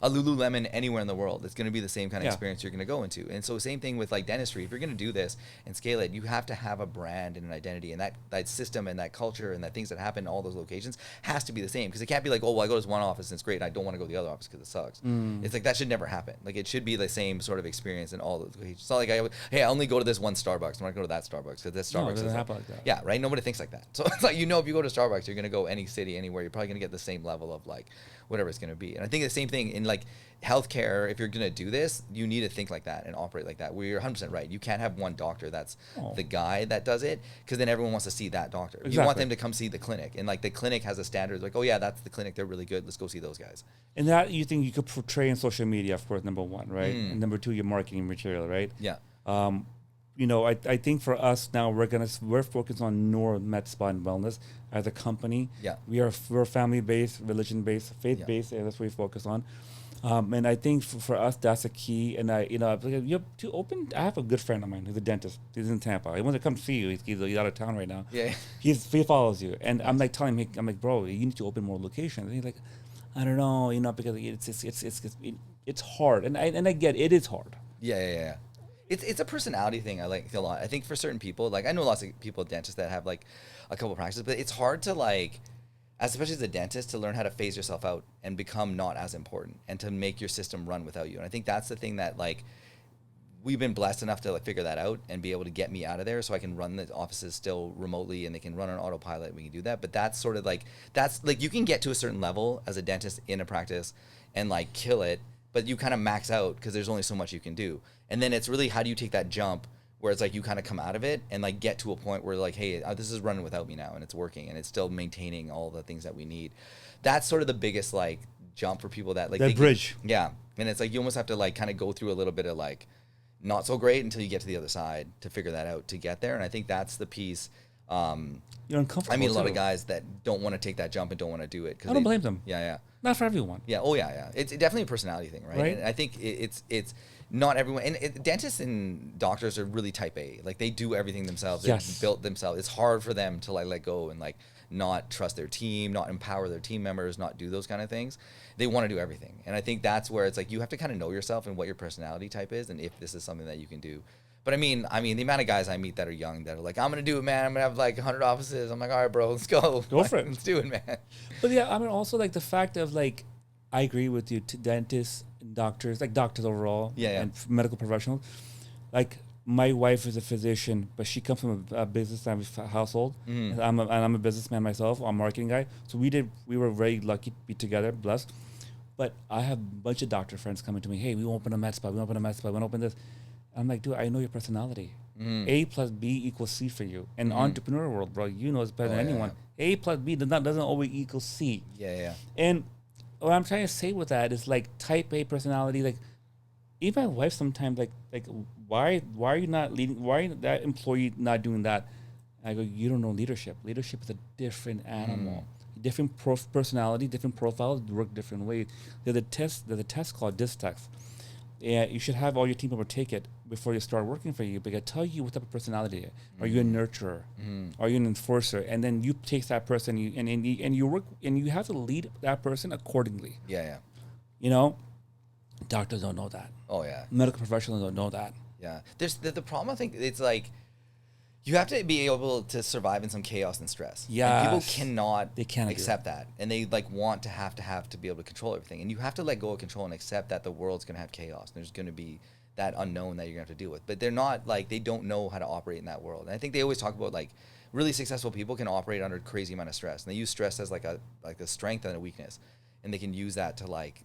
a Lululemon anywhere in the world, it's going to be the same kind of Yeah. experience you're going to go into. And so same thing with like dentistry. If you're going to do this and scale it, you have to have a brand and an identity, and that system and that culture and that things that happen in all those locations has to be the same, because it can't be like, oh, well, I go to this one office and it's great and I don't want to go to the other office because it sucks. It's like that should never happen. Like it should be the same sort of experience in all those locations. It's not like I only go to this one Starbucks. I'm not going to go to that Starbucks because this Starbucks No, it doesn't is happen like that. Yeah, right. Nobody thinks like that. So it's like, if you go to Starbucks, you're going to go any city, anywhere, you're probably going to get the same level of like whatever it's going to be. And I think the same thing in like healthcare. If you're going to do this, you need to think like that and operate like that, where you're 100% right. You can't have one doctor that's the guy that does it, because then everyone wants to see that doctor. Exactly. You want them to come see the clinic, and like the clinic has a standard, like, oh yeah, that's the clinic, they're really good, let's go see those guys. And that you think you could portray in social media, of course, number one, right? And number two, your marketing material, right? Yeah. I think for us now, we're focused on Nor Med Spa and Wellness as a company. Yeah. We're family based, religion based, faith based, and that's what we focus on. And I think for us, that's a key. And I have a good friend of mine who's a dentist. He's in Tampa. He wants to come see you. He's out of town right now. Yeah. He follows you. And I'm like telling him, I'm like, bro, you need to open more locations. And he's like, I don't know, because it's hard. And I get it is hard. Yeah. It's a personality thing. I like a lot. I think for certain people, like I know lots of people, dentists that have like a couple practices, but it's hard to like, especially as a dentist, to learn how to phase yourself out and become not as important and to make your system run without you. And I think that's the thing that like we've been blessed enough to like figure that out and be able to get me out of there so I can run the offices still remotely and they can run on autopilot. We can do that. But that's sort of like, you can get to a certain level as a dentist in a practice and like kill it, but you kind of max out because there's only so much you can do. And then it's really, how do you take that jump where it's like you kind of come out of it and like get to a point where like, hey, this is running without me now and it's working and it's still maintaining all the things that we need. That's sort of the biggest like jump for people that like that bridge. Yeah. And it's like you almost have to like kind of go through a little bit of like not so great until you get to the other side to figure that out to get there. And I think that's the piece. You're uncomfortable. I mean, a lot of guys that don't want to take that jump and don't want to do it. I don't blame them. Yeah. Not for everyone. Yeah. Oh yeah. It's definitely a personality thing, right? And I think it's not everyone. And dentists and doctors are really type A. Like they do everything themselves. They're built themselves. It's hard for them to like let go and like not trust their team, not empower their team members, not do those kind of things. They want to do everything. And I think that's where it's like you have to kind of know yourself and what your personality type is and if this is something that you can do. But I mean, the amount of guys I meet that are young that are like, I'm going to do it, man. I'm going to have like 100 offices. I'm like, all right, bro, let's go. Go for it. Let's do it, man. But yeah, I mean, also like the fact of like, I agree with you, to dentists and doctors, like doctors overall, and medical professionals. Like my wife is a physician, but she comes from a business household. And I'm a businessman myself. I'm a marketing guy. So we were very lucky to be together, blessed. But I have a bunch of doctor friends coming to me. Hey, we want to open a med spa. We want to open a med spa. We want to open this. I'm like, dude, I know your personality. A plus B equals C for you. In entrepreneur world, bro, you know it's better than anyone. A plus B doesn't always equal C. Yeah. And what I'm trying to say with that is like type A personality. Like even my wife sometimes like why are you not leading? Why are that employee not doing that? I go, you don't know leadership. Leadership is a different animal. Different personality, different profiles work different ways. There's a test called DISC test. Yeah, you should have all your team members take it before you start working for you. But I tell you what type of personality. Are you a nurturer? Are you an enforcer? And then you take that person and you work and you have to lead that person accordingly. Yeah. You know, doctors don't know that. Oh yeah. Medical professionals don't know that. Yeah. There's the problem. I think it's like you have to be able to survive in some chaos and stress. Yeah. People cannot accept do that. And they like want to have to be able to control everything. And you have to let go of control and accept that the world's going to have chaos. There's going to be that unknown that you're going to have to deal with. But they're not like, they don't know how to operate in that world. And I think they always talk about like really successful people can operate under a crazy amount of stress. And they use stress as like a strength and a weakness. And they can use that to like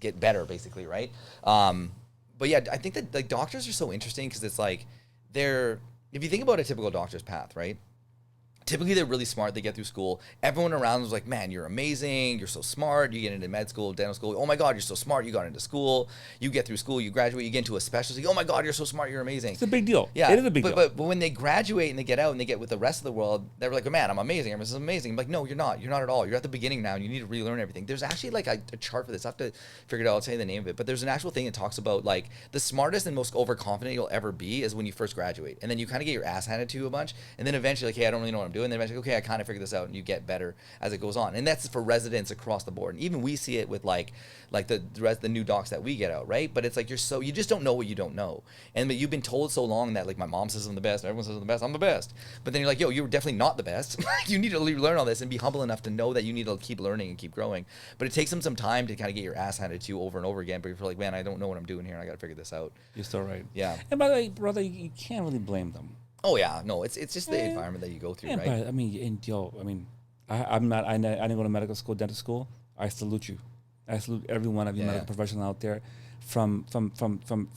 get better basically, right? But yeah, I think that like doctors are so interesting because it's like if you think about a typical doctor's path, right? Typically, they're really smart. They get through school. Everyone around them is like, man, you're amazing. You're so smart. You get into med school, dental school. Oh my God, you're so smart. You got into school. You get through school. You graduate. You get into a specialty. Oh my God, you're so smart. You're amazing. It's a big deal. Yeah, It is a big deal. But when they graduate and they get out and they get with the rest of the world, they're like, oh, man, I'm amazing. This is amazing. I'm like, no, you're not. You're not at all. You're at the beginning now. And you need to relearn everything. There's actually like a chart for this. I have to figure it out. I'll tell you the name of it. But there's an actual thing that talks about like the smartest and most overconfident you'll ever be is when you first graduate. And then you kind of get your ass handed to you a bunch. And then eventually, like, hey, I don't really know what I'm doing. And then eventually, okay, I kind of figure this out, and you get better as it goes on. And that's for residents across the board. And even we see it with like the new docs that we get out, right? But it's like you just don't know what you don't know. And but you've been told so long that like my mom says I'm the best, everyone says I'm the best, I'm the best. But then you're like, yo, you're definitely not the best. You need to learn all this and be humble enough to know that you need to keep learning and keep growing. But it takes them some time to kind of get your ass handed to you over and over again. But you're like, man, I don't know what I'm doing here. I got to figure this out. You're still right. Yeah. And by the way, brother, you can't really blame them. Oh yeah, no, it's just the environment that you go through, Yeah, right? but I mean, I didn't go to medical school, dental school. I salute you. I salute every one of you medical professional out there, from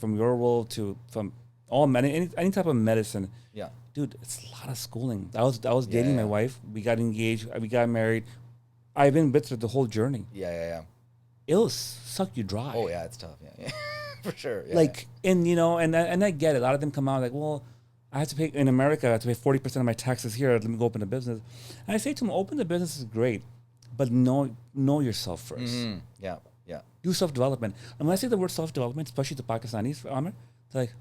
your world to from all any type of medicine. Yeah, dude, it's a lot of schooling. I was dating my wife. We got engaged. We got married. I've been with her the whole journey. Yeah. It'll suck you dry. Oh yeah, it's tough. Yeah. For sure. Yeah. Like, and and I get it. A lot of them come out like, well, I have to pay in America. I have to pay 40% of my taxes here. Let me go open a business. And I say to them, open the business is great, but know yourself first. Mm-hmm. Yeah. Do self-development. And when I say the word self-development, especially to Pakistanis, Amer, they're like,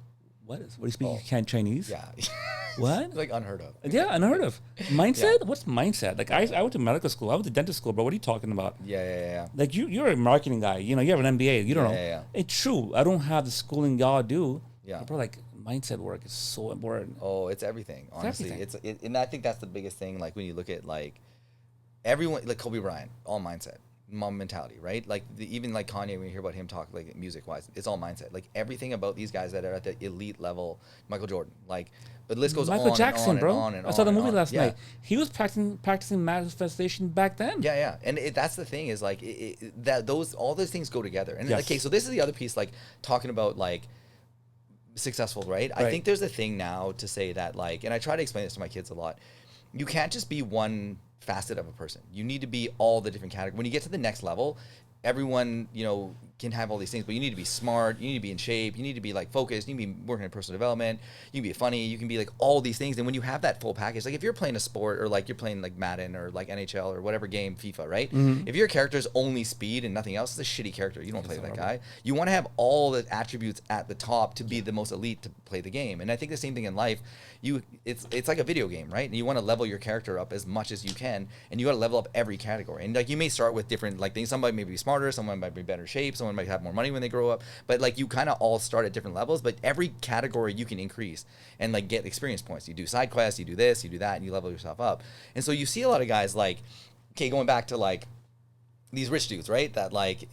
what do you speak? You can't Chinese? Yeah. What? It's like unheard of. Yeah, unheard of. Mindset? What's mindset? Like I went to medical school. I went to dental school, bro. What are you talking about? Yeah. Like you're a marketing guy. You have an MBA. You don't know. Yeah. It's true. I don't have the schooling y'all do. Yeah. But bro, like mindset work is so important. Oh, it's everything. Honestly, It's and I think that's the biggest thing. Like when you look at like everyone, like Kobe Bryant, all mindset, mom mentality, right? Like even like Kanye, when you hear about him talk like music wise, it's all mindset. Like everything about these guys that are at the elite level, Michael Jordan, like the list goes Michael on Jackson, and on bro. and on and I saw the on movie and on. last night. He was practicing manifestation back then. Yeah, and that's the thing is like that all those things go together. And Yes. okay, so this is the other piece, like talking about like successful, right? I think there's a thing now to say that like, and I try to explain this to my kids a lot. You can't just be one facet of a person. You need to be all the different categories. When you get to the next level, everyone, can have all these things, but you need to be smart, you need to be in shape, you need to be like focused, you need to be working in personal development, you can be funny, you can be like all these things. And when you have that full package, like if you're playing a sport or like you're playing like Madden or like NHL or whatever game, FIFA, right? Mm-hmm. If your character is only speed and nothing else, it's a shitty character. You don't play that guy. You want to have all the attributes at the top to be the most elite to play the game. And I think the same thing in life. It's like a video game, right? And you want to level your character up as much as you can, and you got to level up every category. And like you may start with different like things. Somebody may be smarter, someone might be in better shape, someone might have more money when they grow up. But like you kind of all start at different levels. But every category you can increase and like get experience points. You do side quests, you do this, you do that, and you level yourself up. And so you see a lot of guys like, okay, going back to like these rich dudes, right? That like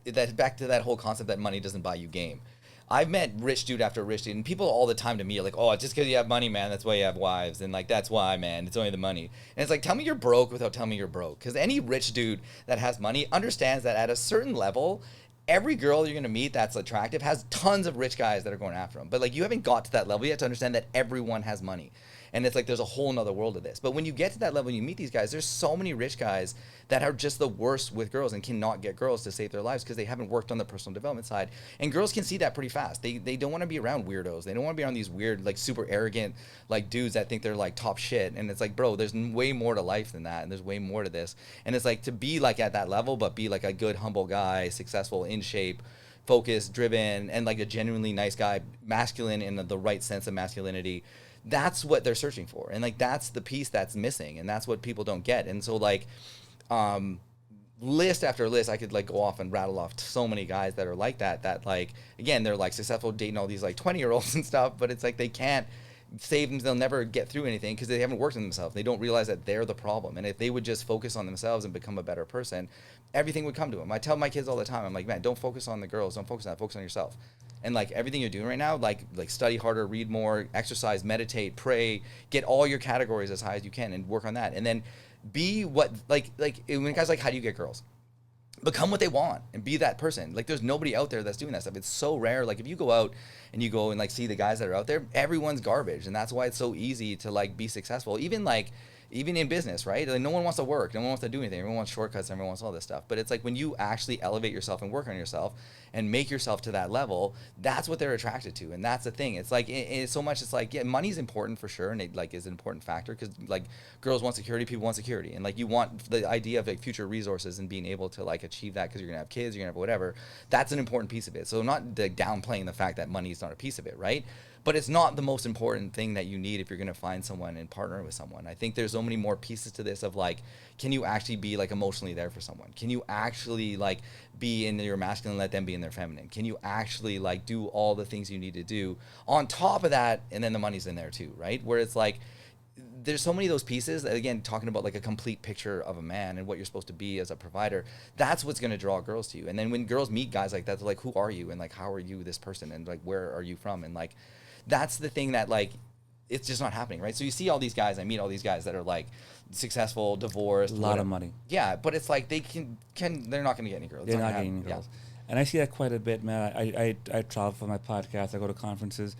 that back to that whole concept that money doesn't buy you game. I've met rich dude after rich dude, and people all the time to me are like, oh, just because you have money, man, that's why you have wives. And like, that's why, man, it's only the money. And it's like, tell me you're broke without telling me you're broke. Because any rich dude that has money understands that at a certain level, every girl you're going to meet that's attractive has tons of rich guys that are going after them. But like, you haven't got to that level yet to understand that everyone has money. And it's like, there's a whole nother world of this. But when you get to that level and you meet these guys, there's so many rich guys that are just the worst with girls and cannot get girls to save their lives because they haven't worked on the personal development side. And girls can see that pretty fast. They don't want to be around weirdos. They don't want to be around these weird, like super arrogant, like dudes that think they're like top shit. And it's like, bro, there's way more to life than that. And there's way more to this. And it's like to be like at that level, but be like a good, humble guy, successful, in shape, focused, driven, and like a genuinely nice guy, masculine in the right sense of masculinity. That's what they're searching for. And like, that's the piece that's missing. And that's what people don't get. And so like, list after list, I could like go off and rattle off so many guys that are like that like, again, they're like successful dating all these like 20-year-olds and stuff, but it's like, they can't save them. They'll never get through anything because they haven't worked on themselves. They don't realize that they're the problem. And if they would just focus on themselves and become a better person, everything would come to them. I tell my kids all the time, I'm like, man, don't focus on the girls. Don't focus on that. Focus on yourself. And like everything you're doing right now, like study harder, read more, exercise, meditate, pray, get all your categories as high as you can and work on that. And then be what, like when guys like, how do you get girls? Become what they want and be that person. Like there's nobody out there that's doing that stuff. It's so rare. Like if you go out and you go and like see the guys that are out there, everyone's garbage. And that's why it's so easy to like be successful. Even like even in business, right? Like no one wants to work, no one wants to do anything, everyone wants shortcuts, everyone wants all this stuff. But it's like when you actually elevate yourself and work on yourself and make yourself to that level, that's what they're attracted to. And that's the thing. It's like it's so much. It's like, yeah, money's important for sure, and it like is an important factor because like girls want security, people want security, and like you want the idea of like future resources and being able to like achieve that because you're gonna have kids, you're gonna have whatever. That's an important piece of it. So I'm not like, downplaying the fact that money is not a piece of it, right? But it's not the most important thing that you need if you're going to find someone and partner with someone. I think there's so many more pieces to this of like, can you actually be like emotionally there for someone? Can you actually like be in your masculine and let them be in their feminine? Can you actually like do all the things you need to do on top of that? And then the money's in there too, right? Where it's like, there's so many of those pieces that, again, talking about like a complete picture of a man and what you're supposed to be as a provider, that's what's going to draw girls to you. And then when girls meet guys like that, they're like, who are you? And like, how are you this person? And like, where are you from? And like, that's the thing that like, it's just not happening, right? So you see all these guys, I meet all these guys that are like successful, divorced. A lot of money. Yeah, but it's like they can they're not going to get any girls. They're not getting any girls. And I see that quite a bit, man. I travel for my podcast, I go to conferences,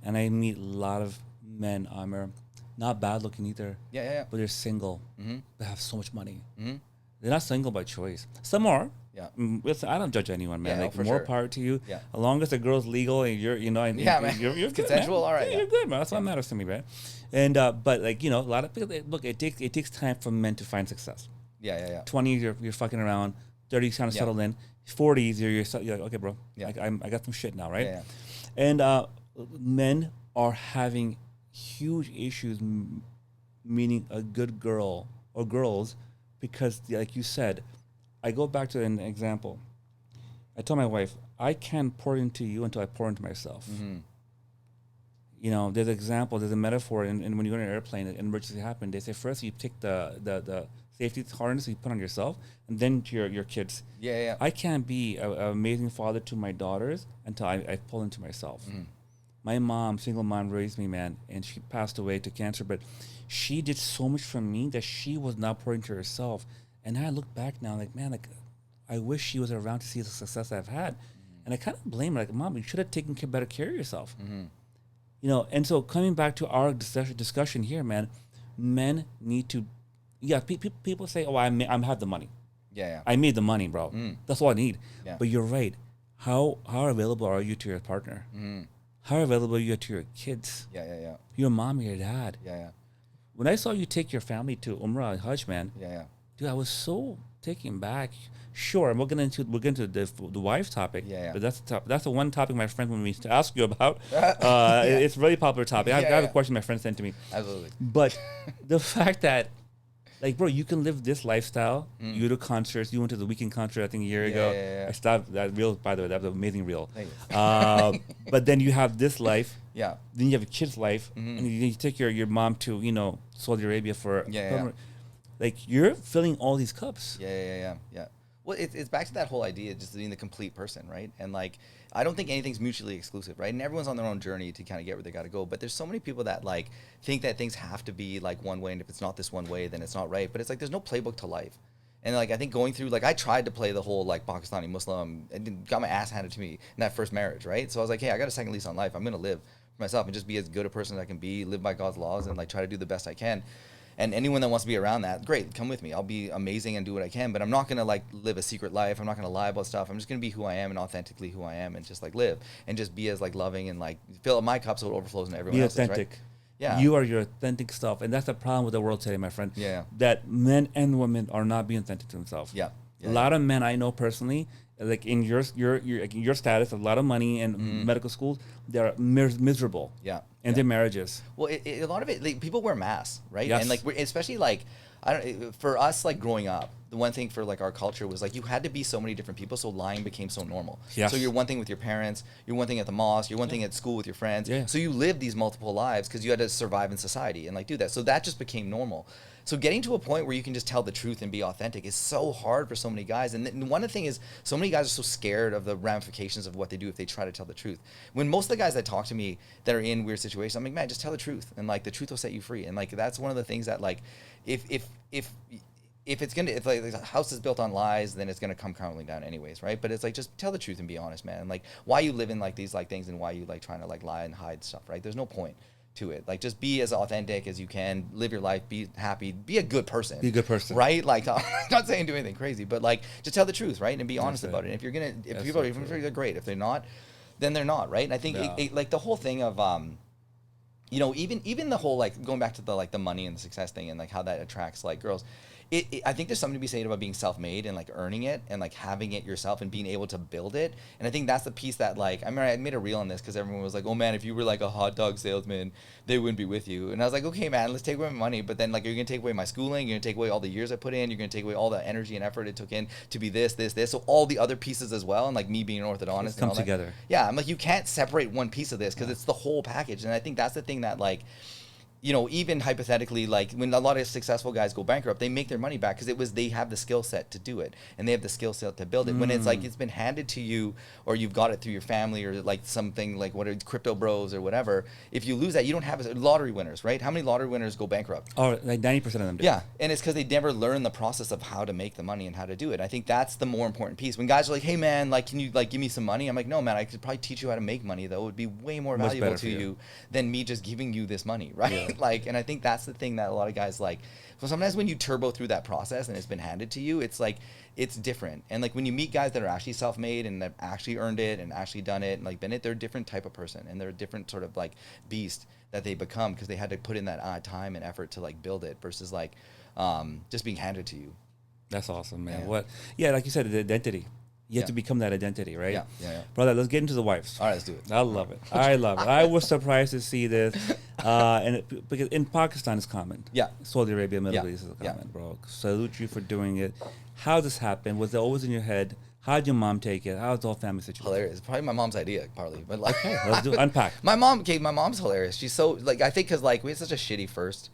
and I meet a lot of men, Amer, not bad looking either. Yeah. But they're single. They have so much money. Mm-hmm. They're not single by choice. Some are. Yeah. Listen, I don't judge anyone, man. Yeah, like no, more sure. power to you. Yeah. As long as the girl's legal and you're, you know, and man. you're good, consensual. Man. All right. Yeah, you're good, man. That's what matters to me, man. And but like, you know, a lot of people look. It takes time for men to find success. Yeah. 20s, you're fucking around. 30s, kind of settled in. 40s, you're like, okay, bro. Yeah. Like, I got some shit now, right? Yeah. And men are having huge issues meeting a good girl or girls because, like you said, I go back to an example. I told my wife, I can't pour into you until I pour into myself. Mm-hmm. You know, there's an example, there's a metaphor, and when you're in an airplane, an emergency happens, they say first you take the safety harness you put on yourself, and then to your kids. Yeah. I can't be an amazing father to my daughters until I pull into myself. Mm. My mom, single mom, raised me, man, and she passed away to cancer, but she did so much for me that she was not pouring to herself. And I look back now, like, man, like, I wish she was around to see the success I've had. And I kind of blame her, like, Mom, you should have taken better care of yourself. Mm-hmm. You know, and so coming back to our discussion here, man, men need to, people say, oh, I have the money. Yeah. I made the money, bro. That's all I need. Yeah. But you're right. How available are you to your partner? Mm-hmm. How available are you to your kids? Yeah. Your mom, your dad. Yeah. When I saw you take your family to Umrah and Hajj, man, Yeah. dude, I was so taken back. Sure, and we'll get into the wife topic. Yeah. But that's the one topic my friend wanted me to ask you about. It's a really popular topic. I have a question my friend sent to me. Absolutely. But the fact that, like, bro, you can live this lifestyle. You go to concerts. You went to the Weekend concert, I think, a year ago. Yeah. I stopped that reel, by the way. That was an amazing reel. Thank you. But then you have this life. Yeah. Then you have a kid's life. And you take your mom to, you know, Saudi Arabia for... Yeah. Like, you're filling all these cups. Yeah. Well, it's back to that whole idea of just being the complete person, right? And like, I don't think anything's mutually exclusive, right? And everyone's on their own journey to kind of get where they got to go. But there's so many people that like think that things have to be like one way, and if it's not this one way, then it's not right. But it's like there's no playbook to life. And like I think going through, like I tried to play the whole like Pakistani Muslim and got my ass handed to me in that first marriage, right? So I was like, hey, I got a second lease on life. I'm gonna live for myself and just be as good a person as I can be, live by God's laws, and like try to do the best I can. And anyone that wants to be around that, great, come with me. I'll be amazing and do what I can, but I'm not going to like live a secret life. I'm not going to lie about stuff. I'm just going to be who I am and authentically who I am and just like live and just be as like loving and like fill up my cup so it overflows into everyone else's, authentic. Right? Yeah. You are your authentic self. And that's the problem with the world today, my friend. Yeah. That men and women are not being authentic to themselves. Yeah. A lot of men I know personally, like in your status, a lot of money and medical schools, they're miserable. Yeah. And their marriages. Well, a lot of it, like, people wear masks, right? Yes. And like, especially like, for us, like growing up, the one thing for like our culture was like you had to be so many different people, so lying became so normal. Yes. So you're one thing with your parents, you're one thing at the mosque, you're one thing at school with your friends. Yeah. So you lived these multiple lives because you had to survive in society and like do that. So that just became normal. So getting to a point where you can just tell the truth and be authentic is so hard for so many guys. And one of the thing is, so many guys are so scared of the ramifications of what they do if they try to tell the truth. When most of the guys that talk to me that are in weird situations, I'm like, man, just tell the truth, and like the truth will set you free. And like that's one of the things that like, if like the house is built on lies, then it's gonna come crumbling down anyways, right? But it's like just tell the truth and be honest, man. And like why you live in like these like things and why you like trying to like lie and hide stuff, right? There's no point. to it. Like, just be as authentic as you can, live your life, be happy, be a good person. Be a good person. Right? Like, I'm not saying do anything crazy, but like, just tell the truth, right? And be honest about it. And if That's people so are, if they're great. If they're not, then they're not, right? And I think like the whole thing of, you know, even the whole, like, going back to the, like, the money and the success thing and like how that attracts like girls. I think there's something to be said about being self-made and like earning it and like having it yourself and being able to build it. And I think that's the piece that, like, I remember I made a reel on this because everyone was like, oh man, if you were like a hot dog salesman, they wouldn't be with you. And I was like, okay man, let's take away my money, but then like, you're gonna take away my schooling, you're gonna take away all the years I put in, you're gonna take away all the energy and effort it took in to be this, so all the other pieces as well, and like me being an orthodontist come and all together. that. Yeah, I'm like, you can't separate one piece of this because it's the whole package. And I think that's the thing that, like, you know, even hypothetically, like when a lot of successful guys go bankrupt, they make their money back because they have the skill set to do it and they have the skill set to build it. When it's like it's been handed to you, or you've got it through your family, or like something like what are crypto bros or whatever. If you lose that, you don't have lottery winners, right? How many lottery winners go bankrupt? Oh, like 90% of them do. Yeah, and it's because they never learn the process of how to make the money and how to do it. I think that's the more important piece. When guys are like, "Hey man, like, can you like give me some money?" I'm like, "No man, I could probably teach you how to make money though. It would be way more Much valuable better to for you than me just giving you this money, right?" Yeah. Like, and I think that's the thing that a lot of guys like. So sometimes when you turbo through that process and it's been handed to you, it's like it's different. And like when you meet guys that are actually self-made and that actually earned it and actually done it and like been it, they're a different type of person and they're a different sort of like beast that they become because they had to put in that time and effort to like build it versus like just being handed to you. That's awesome, man. Yeah. Yeah, like you said, the identity. You have Yeah. to become that identity, right? Yeah. Brother, let's get into the wives. All right, let's do it. I love it. I love it. I was surprised to see this. Because in Pakistan it's common. Yeah. Saudi Arabia, Middle Yeah. East is Yeah. common, bro. Salute you for doing it. How did this happen? Was it always in your head? How did your mom take it? How was the whole family situation? Hilarious. Probably my mom's idea, partly, but like, Let's do unpack. my mom's hilarious. She's so like, I think because like we had such a shitty first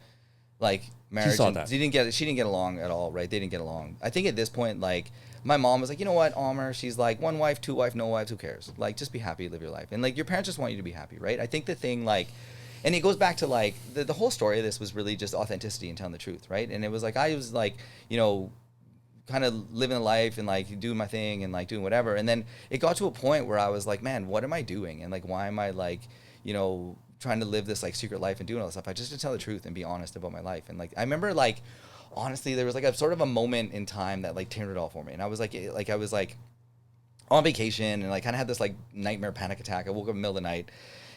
like marriage. saw and that. She didn't get along at all, right? They didn't get along. I think at this point, like, my mom was like, you know what, Amer? She's like, one wife, two wife, no wives, who cares? Like, just be happy, live your life. And like, your parents just want you to be happy, right? I think the thing, like, and it goes back to like the whole story of this was really just authenticity and telling the truth, right? And it was like I was like, you know, kind of living a life and like doing my thing and like doing whatever. And then it got to a point where I was like, man, what am I doing? And like, why am I like, you know, trying to live this like secret life and doing all this stuff? I just to tell the truth and be honest about my life. And like, I remember like, honestly, there was like a sort of a moment in time that like turned it all for me. And I was like on vacation and like kind of had this like nightmare panic attack. I woke up in the middle of the night.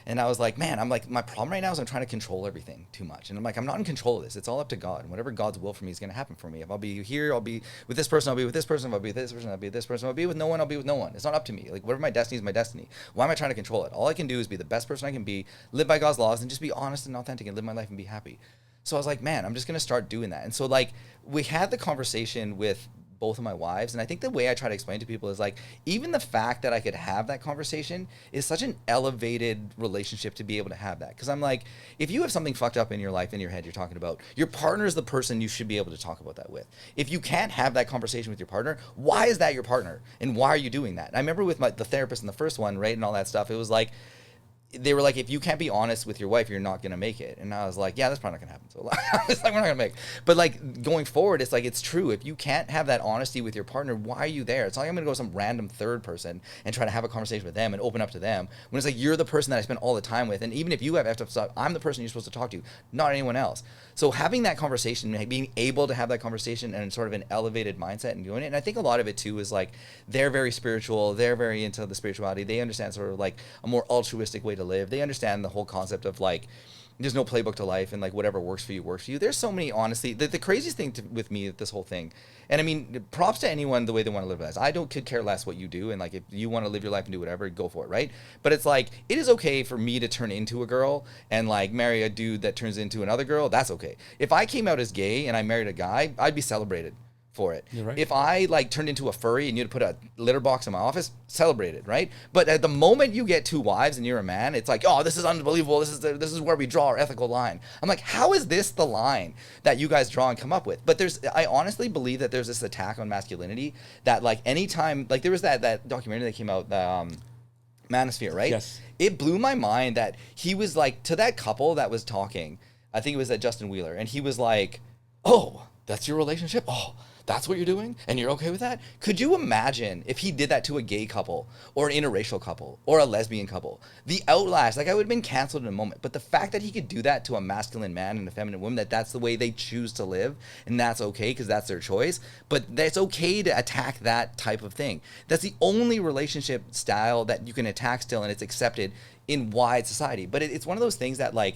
And I was like, man, I'm like, my problem right now is I'm trying to control everything too much. And I'm like, I'm not in control of this. It's all up to God. And whatever God's will for me is going to happen for me. If I'll be here, I'll be with this person, I'll be with this person. If I'll be with this person, I'll be with this person. If I'll be with no one, I'll be with no one. It's not up to me. Like, whatever my destiny is my destiny. Why am I trying to control it? All I can do is be the best person I can be, live by God's laws, and just be honest and authentic and live my life and be happy. So I was like, man, I'm just going to start doing that. And so like, we had the conversation with both of my wives. And I think the way I try to explain to people is like, even the fact that I could have that conversation is such an elevated relationship to be able to have that. Because I'm like, if you have something fucked up in your life, in your head you're talking about, your partner is the person you should be able to talk about that with. If you can't have that conversation with your partner, why is that your partner? And why are you doing that? I remember with the therapist in the first one, right, and all that stuff, it was like, they were like, if you can't be honest with your wife, you're not going to make it. And I was like, yeah, that's probably not going to happen. So I was like, we're not going to make it. But like going forward, it's like, it's true. If you can't have that honesty with your partner, why are you there? It's not like I'm going to go to some random third person and try to have a conversation with them and open up to them. When it's like, you're the person that I spend all the time with. And even if you have stuff, I'm the person you're supposed to talk to, not anyone else. So having that conversation, being able to have that conversation and sort of an elevated mindset and doing it. And I think a lot of it too is like, they're very spiritual. They're very into the spirituality. They understand sort of like a more altruistic way to live. They understand the whole concept of like, there's no playbook to life and like whatever works for you works for you. There's so many, honestly, the craziest thing with me, this whole thing, and I mean, props to anyone the way they want to live their lives. I could care less what you do, and like if you want to live your life and do whatever, go for it, right? But it's like, it is okay for me to turn into a girl and like marry a dude that turns into another girl. That's okay. If I came out as gay and I married a guy, I'd be celebrated for it. You're right. If I like turned into a furry and you'd put a litter box in my office, celebrated, right? But at the moment you get two wives and you're a man, it's like, oh, this is unbelievable. This is where we draw our ethical line. I'm like, how is this the line that you guys draw and come up with? But I honestly believe that there's this attack on masculinity that like anytime, like there was that documentary that came out, Manosphere, right? Yes. It blew my mind that he was like, to that couple that was talking, I think it was that Justin Wheeler, and he was like, oh, that's your relationship? Oh, That's what you're doing? And you're okay with that? Could you imagine if he did that to a gay couple or an interracial couple or a lesbian couple? The outlash, like I would have been canceled in a moment. But the fact that he could do that to a masculine man and a feminine woman, that's the way they choose to live, and that's okay because that's their choice. But it's okay to attack that type of thing. That's the only relationship style that you can attack still, and it's accepted in wide society. But it's one of those things that, like,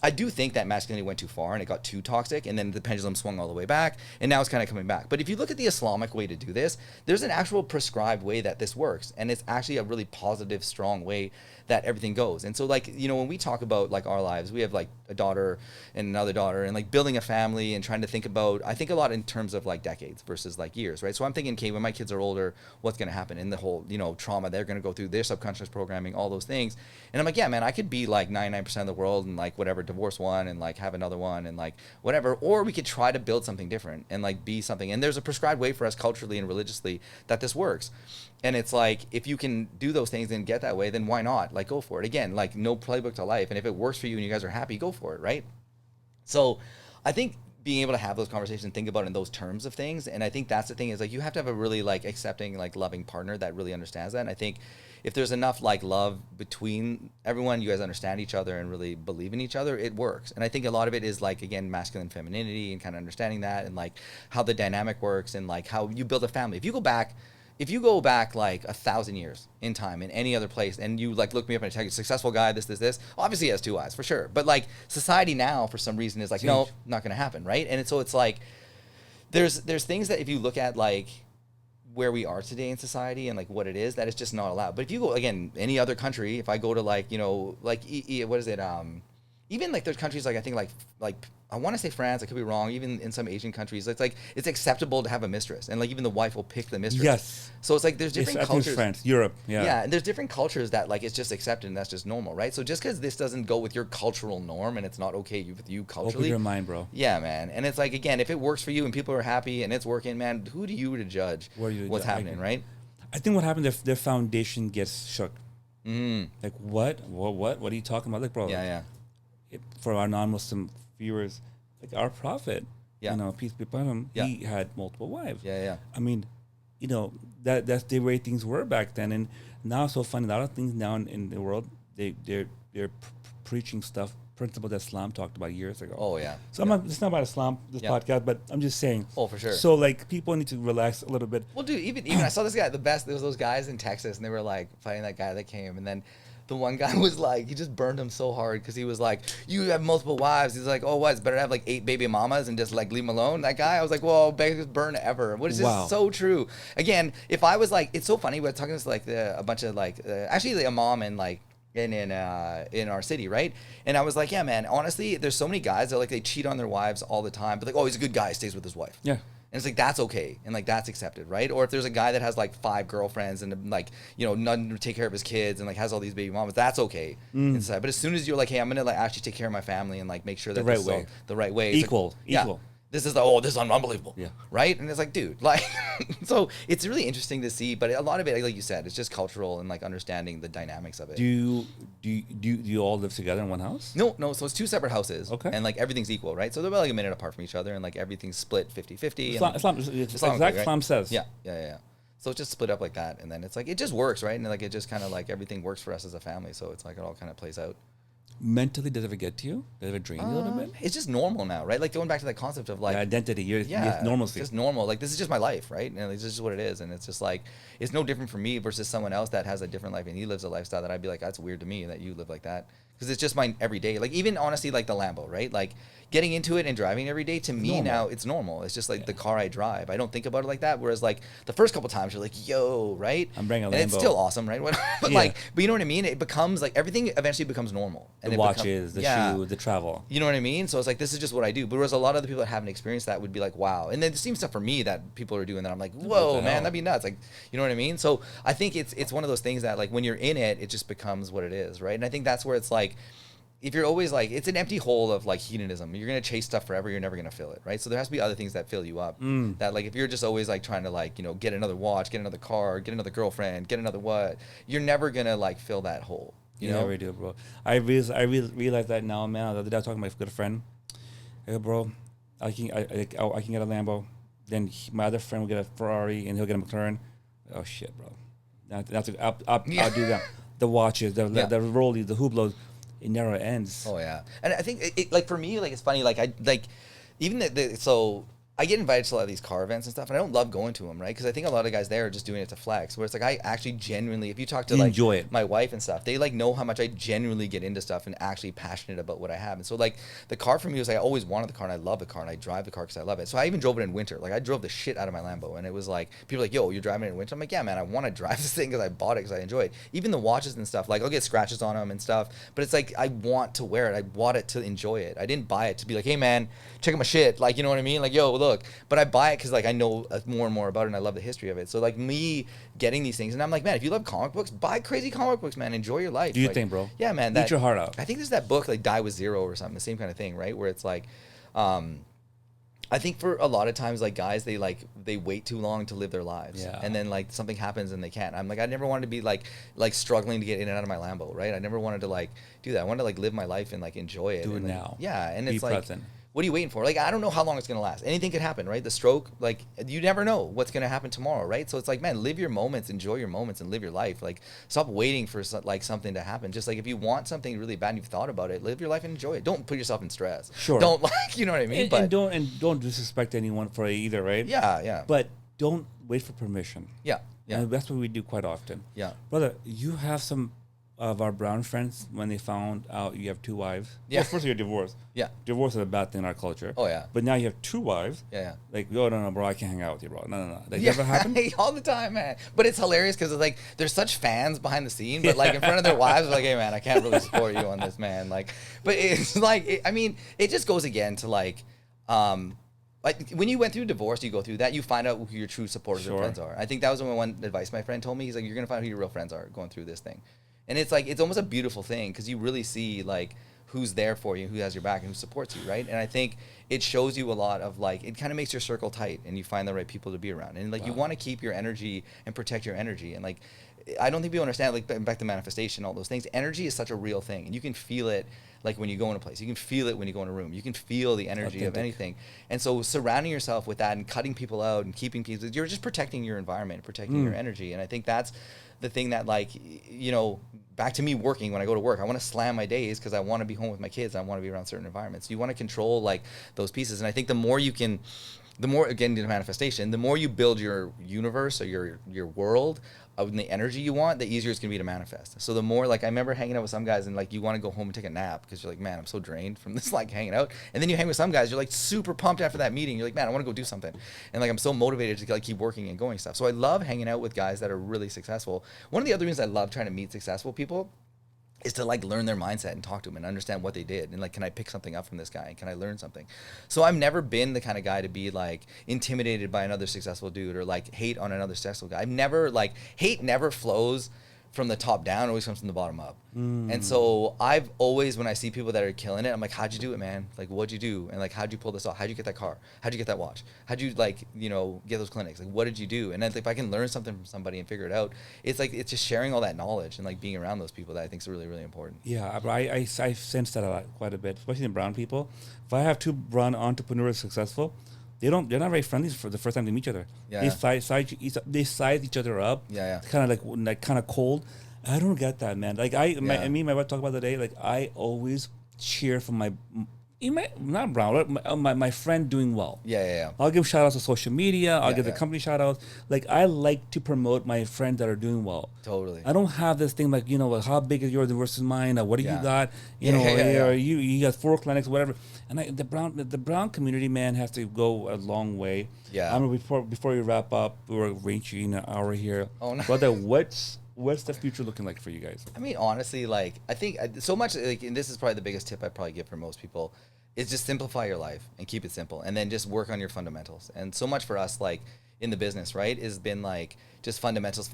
I do think that masculinity went too far and it got too toxic, and then the pendulum swung all the way back, and now it's kind of coming back. But if you look at the Islamic way to do this, there's an actual prescribed way that this works, and it's actually a really positive, strong way that everything goes. And so, like, you know, when we talk about like our lives, we have like a daughter and another daughter, and like building a family and trying to think about, I think a lot in terms of like decades versus like years, right? So I'm thinking, okay, when my kids are older, what's going to happen in the whole, you know, trauma they're going to go through, their subconscious programming, all those things. And I'm like, yeah, man, I could be like 99% of the world and like whatever, divorce one and like have another one and like whatever, or we could try to build something different and like be something. And there's a prescribed way for us culturally and religiously that this works. And it's like, if you can do those things and get that way, then why not? Like, go for it. Again, like, no playbook to life. And if it works for you and you guys are happy, go for it, right? So I think being able to have those conversations and think about it in those terms of things. And I think that's the thing, is like, you have to have a really like accepting, like loving partner that really understands that. And I think if there's enough like love between everyone, you guys understand each other and really believe in each other, it works. And I think a lot of it is like, again, masculine femininity and kind of understanding that, and like how the dynamic works, and like how you build a family. If you go back like 1,000 years in time in any other place, and you like look me up and tell you successful guy, this, obviously he has two eyes for sure. But like society now for some reason is like, no, not going to happen. Right. And so it's like, there's things that if you look at like where we are today in society and like what it is, that is just not allowed. But if you go, again, any other country, if I go to like, you know, like, what is it? Even like there's countries like, I think like I want to say France, I could be wrong, even in some Asian countries, it's like, it's acceptable to have a mistress, and like even the wife will pick the mistress. Yes. So it's like there's different cultures. I think France, Europe, yeah. Yeah, and there's different cultures that like it's just accepted and that's just normal, right? So just because this doesn't go with your cultural norm and it's not okay with you culturally. Open your mind, bro. Yeah, man. And it's like, again, if it works for you and people are happy and it's working, man, who do you to judge what's happening, right? I think what happened, their foundation gets shook. Like, what are you talking about? Like, bro, yeah. For our non-Muslim viewers, like our prophet, you know, peace be upon him, he had multiple wives. Yeah. I mean, you know, that's the way things were back then. And now, so funny, a lot of things now in the world, they're preaching stuff, principles that Islam talked about years ago. Oh yeah. So it's not about Islam, this podcast, but I'm just saying. Oh, for sure. So like, people need to relax a little bit. Well, dude, even I saw this guy, there was those guys in Texas, and they were like fighting that guy that came, and then the one guy was like, he just burned him so hard because he was like, you have multiple wives. He's like, oh, what? It's better to have like 8 baby mamas and just like leave him alone. That guy, I was like, well, biggest burn ever. What is this? So true. Again, if I was like, it's so funny. We're talking to like a bunch of like, actually like a mom and like, in our city, right? And I was like, yeah, man, honestly, there's so many guys that like, they cheat on their wives all the time, but like, oh, he's a good guy, stays with his wife. Yeah. And it's like, that's okay. And like, that's accepted, right? Or if there's a guy that has like 5 girlfriends and like, you know, none to take care of his kids and like has all these baby mamas, that's okay inside. But as soon as you're like, hey, I'm going to like actually take care of my family and like make sure that the right way. Equal. This is like, this is unbelievable. Yeah. Right? And it's like, dude, like, so it's really interesting to see, but a lot of it, like you said, it's just cultural and like understanding the dynamics of it. Do you all live together in one house? No. So it's 2 separate houses. Okay. And like everything's equal, right? So they're about like a minute apart from each other, and like everything's split 50-50. Islam says. Yeah. So it's just split up like that. And then it's like, it just works, right? And like, it just kind of like everything works for us as a family. So it's like, it all kind of plays out. Mentally, does it ever get to you? Does it ever drain you a little bit? It's just normal now, right? Like going back to that concept of like identity, normalcy. It's just normal. Like, this is just my life, right? And this is just what it is. And it's just like, it's no different for me versus someone else that has a different life and he lives a lifestyle that I'd be like, that's weird to me that you live like that. Because it's just my everyday. Like, even honestly, like the Lambo, right? Like getting into it and driving every day, to me now, it's normal. It's just like the car I drive. I don't think about it like that. Whereas like the first couple times you're like, yo, right? I'm bringing a Lambo. And it's still awesome, right? But but you know what I mean? It becomes like, everything eventually becomes normal. And the watches, the shoe, the travel. You know what I mean? So it's like, this is just what I do. But whereas a lot of the people that haven't experienced that would be like, wow. And then there's stuff for me that people are doing that I'm like, whoa, man, that'd be nuts. Like, you know what I mean? So I think it's one of those things that like, when you're in it, it just becomes what it is, right? And I think that's where it's like, if you're always like, it's an empty hole of like hedonism. You're going to chase stuff forever. You're never going to fill it, right? So there has to be other things that fill you up. That like, if you're just always like trying to like, you know, get another watch, get another car, get another girlfriend, get another what, you're never going to like fill that hole. You know? Never do, bro. I realize that now, man. The other day I was talking to my good friend. Hey, bro, I can get a Lambo. Then my other friend will get a Ferrari, and he'll get a McLaren. Oh shit, bro. I'll do that. The watches, the rollies, the Hublots, it never ends. Oh yeah, and I think it like for me, like it's funny, like I like even so I get invited to a lot of these car events and stuff, and I don't love going to them, right? Because I think a lot of guys there are just doing it to flex. Where it's like I actually genuinely, if you talk to You like enjoy it. my wife and stuff, they like know how much I genuinely get into stuff and actually passionate about what I have. And so like the car for me was like I always wanted the car and I love the car and I drive the car because I love it. So I even drove it in winter. Like I drove the shit out of my Lambo, and it was like people were like, "Yo, you're driving it in winter?" I'm like, "Yeah, man, I want to drive this thing because I bought it because I enjoy it." Even the watches and stuff, like I'll get scratches on them and stuff, but it's like I want to wear it. I bought it to enjoy it. I didn't buy it to be like, "Hey, man, check out my shit." Like, you know what I mean? Like, yo, look. But I buy it because like I know more and more about it and I love the history of it. So like me getting these things, and I'm like, man, if you love comic books, buy crazy comic books, man. Enjoy your life. Do your like, thing, bro. Yeah, man. Eat your heart out. I think there's that book like Die with Zero or something, the same kind of thing, right? Where it's like, I think for a lot of times, like guys, they wait too long to live their lives, Yeah. and then like something happens and they can't. I'm like, I never wanted to be like struggling to get in and out of my Lambo, right? I never wanted to like do that. I wanted to like live my life and like enjoy it. Do it and, like, now. Yeah, and Be it's like, present. what are you waiting for? Like, I don't know how long it's gonna last. Anything could happen, right? The stroke, like you never know what's gonna happen tomorrow, right? So it's like, man, live your moments, enjoy your moments, and live your life. Like, stop waiting for like something to happen. Just like if you want something really bad and you've thought about it, live your life and enjoy it. Don't put yourself in stress. Sure. Don't like, you know what I mean? And don't disrespect anyone for it either, right? Yeah, yeah. But don't wait for permission. Yeah, yeah. And that's what we do quite often. Yeah. Brother, you have some of our brown friends when they found out you have two wives. Yeah. Well, first you're divorced. Yeah. Divorce is a bad thing in our culture. Oh, yeah. But now you have two wives. Yeah, yeah. Like, oh, no, bro, I can't hang out with you, bro. No. That Yeah, never happened? all the time, man. But it's hilarious because it's like there's such fans behind the scene, but like in front of their wives, like, hey, man, I can't really support you on this, man. Like, but it's like, I mean, it just goes again to like when you went through divorce, you go through that, you find out who your true supporters and friends are. I think that was one advice my friend told me. He's like, you're gonna find out who your real friends are going through this thing, and it's like it's almost a beautiful thing because you really see like who's there for you, who has your back, and who supports you, right? And I think it shows you a lot of like it kind of makes your circle tight, and you find the right people to be around, and like you want to keep your energy and protect your energy, and like I don't think people understand like back to manifestation, all those things. Energy is such a real thing, and you can feel it. Like when you go in a place, you can feel it when you go in a room. You can feel the energy of anything. And so surrounding yourself with that and cutting people out and keeping people, you're just protecting your environment, protecting your energy. And I think that's the thing that like, you know, back to me working when I go to work, I want to slam my days because I want to be home with my kids. I want to be around certain environments. You want to control like those pieces. And I think the more you can, the more, again, to manifestation, the more you build your universe or your world of the energy you want, the easier it's gonna be to manifest. So the more, like, I remember hanging out with some guys and like you want to go home and take a nap because you're like, man, I'm so drained from this like hanging out. And then you hang with some guys, you're like super pumped after that meeting. You're like, man, I want to go do something. And like I'm so motivated to like keep working and going stuff. So I love hanging out with guys that are really successful. One of the other reasons I love trying to meet successful people is to like learn their mindset and talk to them and understand what they did and like, can I pick something up from this guy and can I learn something? So I've never been the kind of guy to be like intimidated by another successful dude or like hate on another successful guy. I've never like hate never flows from the top down, it always comes from the bottom up. And so I've always, when I see people that are killing it, I'm like, how'd you do it, man? Like, what'd you do? And like, how'd you pull this off? How'd you get that car? How'd you get that watch? How'd you like, you know, get those clinics? Like, what did you do? And then if I can learn something from somebody and figure it out, it's like, it's just sharing all that knowledge and like being around those people that I think is really, really important. Yeah, I sense that a lot, quite a bit, especially in brown people. If I have two brown entrepreneurs successful, they're not very friendly for the first time they meet each other. Yeah. They size each other up. Yeah. Kind of like kind of cold. I don't get that, man. Like me and my wife talk about the day. Like I always cheer for not brown, my friend doing well. Yeah. I'll give shout outs to social media. I'll give the company shout outs. Like I like to promote my friends that are doing well. Totally. I don't have this thing like, you know, how big is yours versus mine? Or what do you got? Yeah. Or you got 4 clinics, whatever. And the brown community, man, has to go a long way. Yeah. I mean, before we wrap up, we're reaching an hour here. Oh no. Brother, what's the future looking like for you guys? I mean, honestly, like, I think so much, like, and this is probably the biggest tip I probably give for most people, is just simplify your life and keep it simple. And then just work on your fundamentals. And so much for us, like, in the business, right, has been, like, just fundamentals,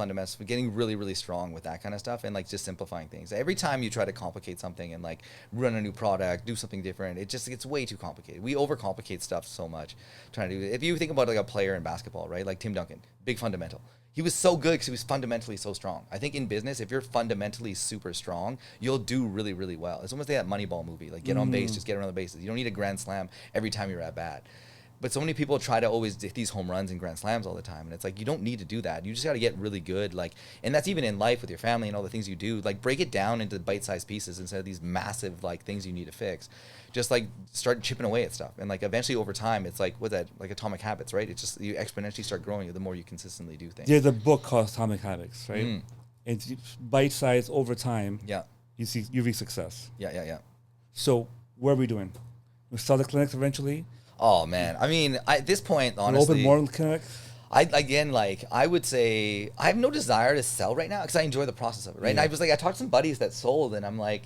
getting really, really strong with that kind of stuff and, like, just simplifying things. Every time you try to complicate something and, like, run a new product, do something different, it just gets way too complicated. We overcomplicate stuff so much trying to do it. If you think about, like, a player in basketball, right, like Tim Duncan, big fundamental. He was so good because he was fundamentally so strong. I think in business, if you're fundamentally super strong, you'll do really, really well. It's almost like that Moneyball movie, like get on base, just get around the bases. You don't need a grand slam every time you're at bat. But so many people try to always hit these home runs and grand slams all the time. And it's like, you don't need to do that. You just got to get really good. Like, and that's even in life with your family and all the things you do. Like, break it down into bite-sized pieces instead of these massive, like, things you need to fix. Just, like, start chipping away at stuff. And, like, eventually over time, it's like, what's that? Like Atomic Habits, right? It's just, you exponentially start growing the more you consistently do things. There's a book called Atomic Habits, right? It's bite-sized over time. Yeah. You reach success. Yeah. So what are we doing? We sell the clinics eventually? Oh, man. I mean, at this point, honestly. Open more clinics? I would say I have no desire to sell right now because I enjoy the process of it, right? And I was like, I talked to some buddies that sold, and I'm like,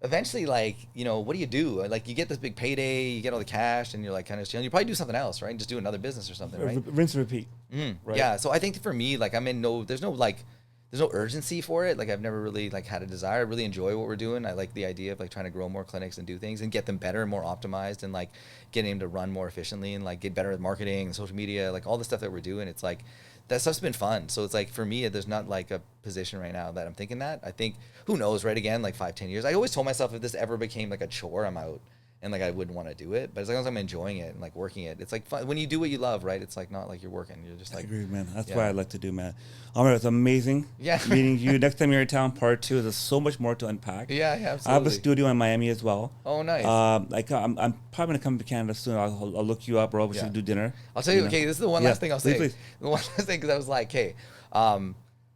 eventually, like, you know, what do you do? Like, you get this big payday, you get all the cash, and you're like kind of chilling. You probably do something else, right? And just do another business or something, right? Rinse and repeat. Right? Yeah. So I think for me, like, there's no urgency for it. Like, I've never really like had a desire. I really enjoy what we're doing. I like the idea of like trying to grow more clinics and do things and get them better and more optimized and like getting them to run more efficiently and like get better at marketing and social media, like all the stuff that we're doing. It's like, that stuff's been fun. So it's like, for me, there's not like a position right now that I'm thinking that. I think, who knows, right? Again, like 5-10 years. I always told myself if this ever became like a chore, I'm out. And like, I wouldn't want to do it, but as long as I'm enjoying it and like working it, it's like fun. When you do what you love, right? It's like not like you're working. You're just like. I agree, man. That's what I like to do, man. Amer, it's amazing. Yeah. Meeting you. Next time you're in town, part 2. There's so much more to unpack. Yeah, absolutely. I have a studio in Miami as well. Oh, nice. I'm probably gonna come to Canada soon. I'll look you up, or obviously do dinner. I'll tell you. Okay, this is the one last thing I'll say. Please. The one last thing, because I was like, hey, I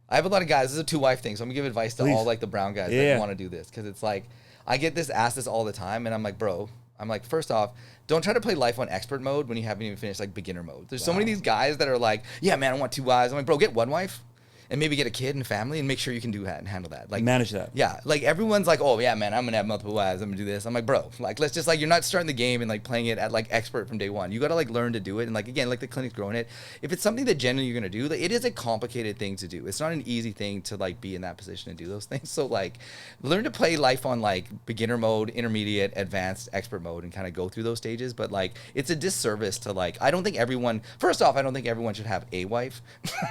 have a lot of guys. This is a 2-wife thing, so I'm gonna give advice to all like the brown guys that want to do this, because it's like I get asked this all the time, and I'm like, bro. I'm like, first off, don't try to play life on expert mode when you haven't even finished like beginner mode. There's so many of these guys that are like, yeah, man, I want 2 wives. I'm like, bro, get 1 wife and maybe get a kid and family and make sure you can do that and handle that. Like, manage that. Yeah. Like, everyone's like, oh yeah, man, I'm gonna have multiple wives. I'm gonna do this. I'm like, bro, like, let's just like, you're not starting the game and like playing it at like expert from day one. You gotta like learn to do it. And like, again, like the clinic's growing it. If it's something that genuinely you're gonna do, like, it is a complicated thing to do. It's not an easy thing to like be in that position and do those things. So like, learn to play life on like beginner mode, intermediate, advanced, expert mode, and kind of go through those stages. But like, it's a disservice to like, I don't think everyone should have a wife.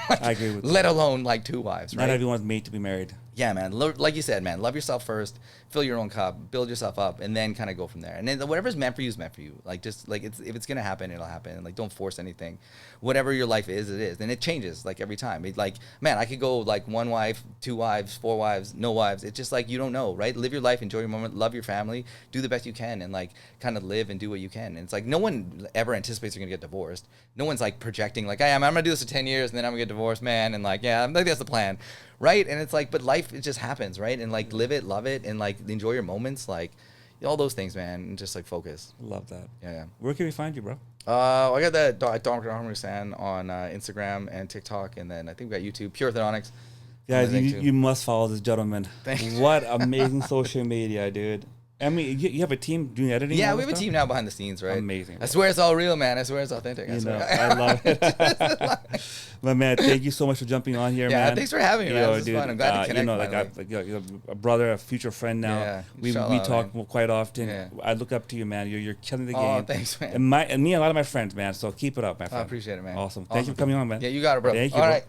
Like, I agree with that. Let alone like 2 wives, right? Not everyone's made to be married. Yeah, man. Like you said, man, love yourself first, fill your own cup, build yourself up, and then kind of go from there. And then whatever's meant for you is meant for you. Like, just like, if it's gonna happen, it'll happen. And like, don't force anything. Whatever your life is, it is, and it changes like every time. Like, man, I could go like 1 wife, 2 wives, 4 wives, no wives. It's just like, you don't know, right? Live your life, enjoy your moment, love your family, do the best you can, and like kind of live and do what you can. And it's like, no one ever anticipates you're gonna get divorced. No one's like projecting like, hey, I'm gonna do this for 10 years and then I'm gonna get divorced, man. And like, yeah, I'm like, that's the plan. Right? And it's like, but life, it just happens, right? And like, live it, love it, and like, enjoy your moments, like all those things, man, and just like focus. Love that. Yeah. Where can we find you, bro? I got that Dr. Amer Hussain on Instagram and TikTok, and then I think we got YouTube, Pure Orthodontics. Guys, you must follow this gentleman. What amazing social media, dude. I mean, you have a team doing editing? Yeah, we have a team now behind the scenes, right? Amazing. I swear it's all real, man. I swear it's authentic. I love it. But man, thank you so much for jumping on here, man. Yeah, thanks for having me, man. This was fun. I'm glad to connect. You're a brother, a future friend now. Yeah, we talk quite often. Yeah. I look up to you, man. You're killing the game. Oh, thanks, man. And me and a lot of my friends, man. So keep it up, my friend. I appreciate it, man. Awesome. Thank you for coming on, man. Yeah, you got it, bro. Thank you, all bro. right.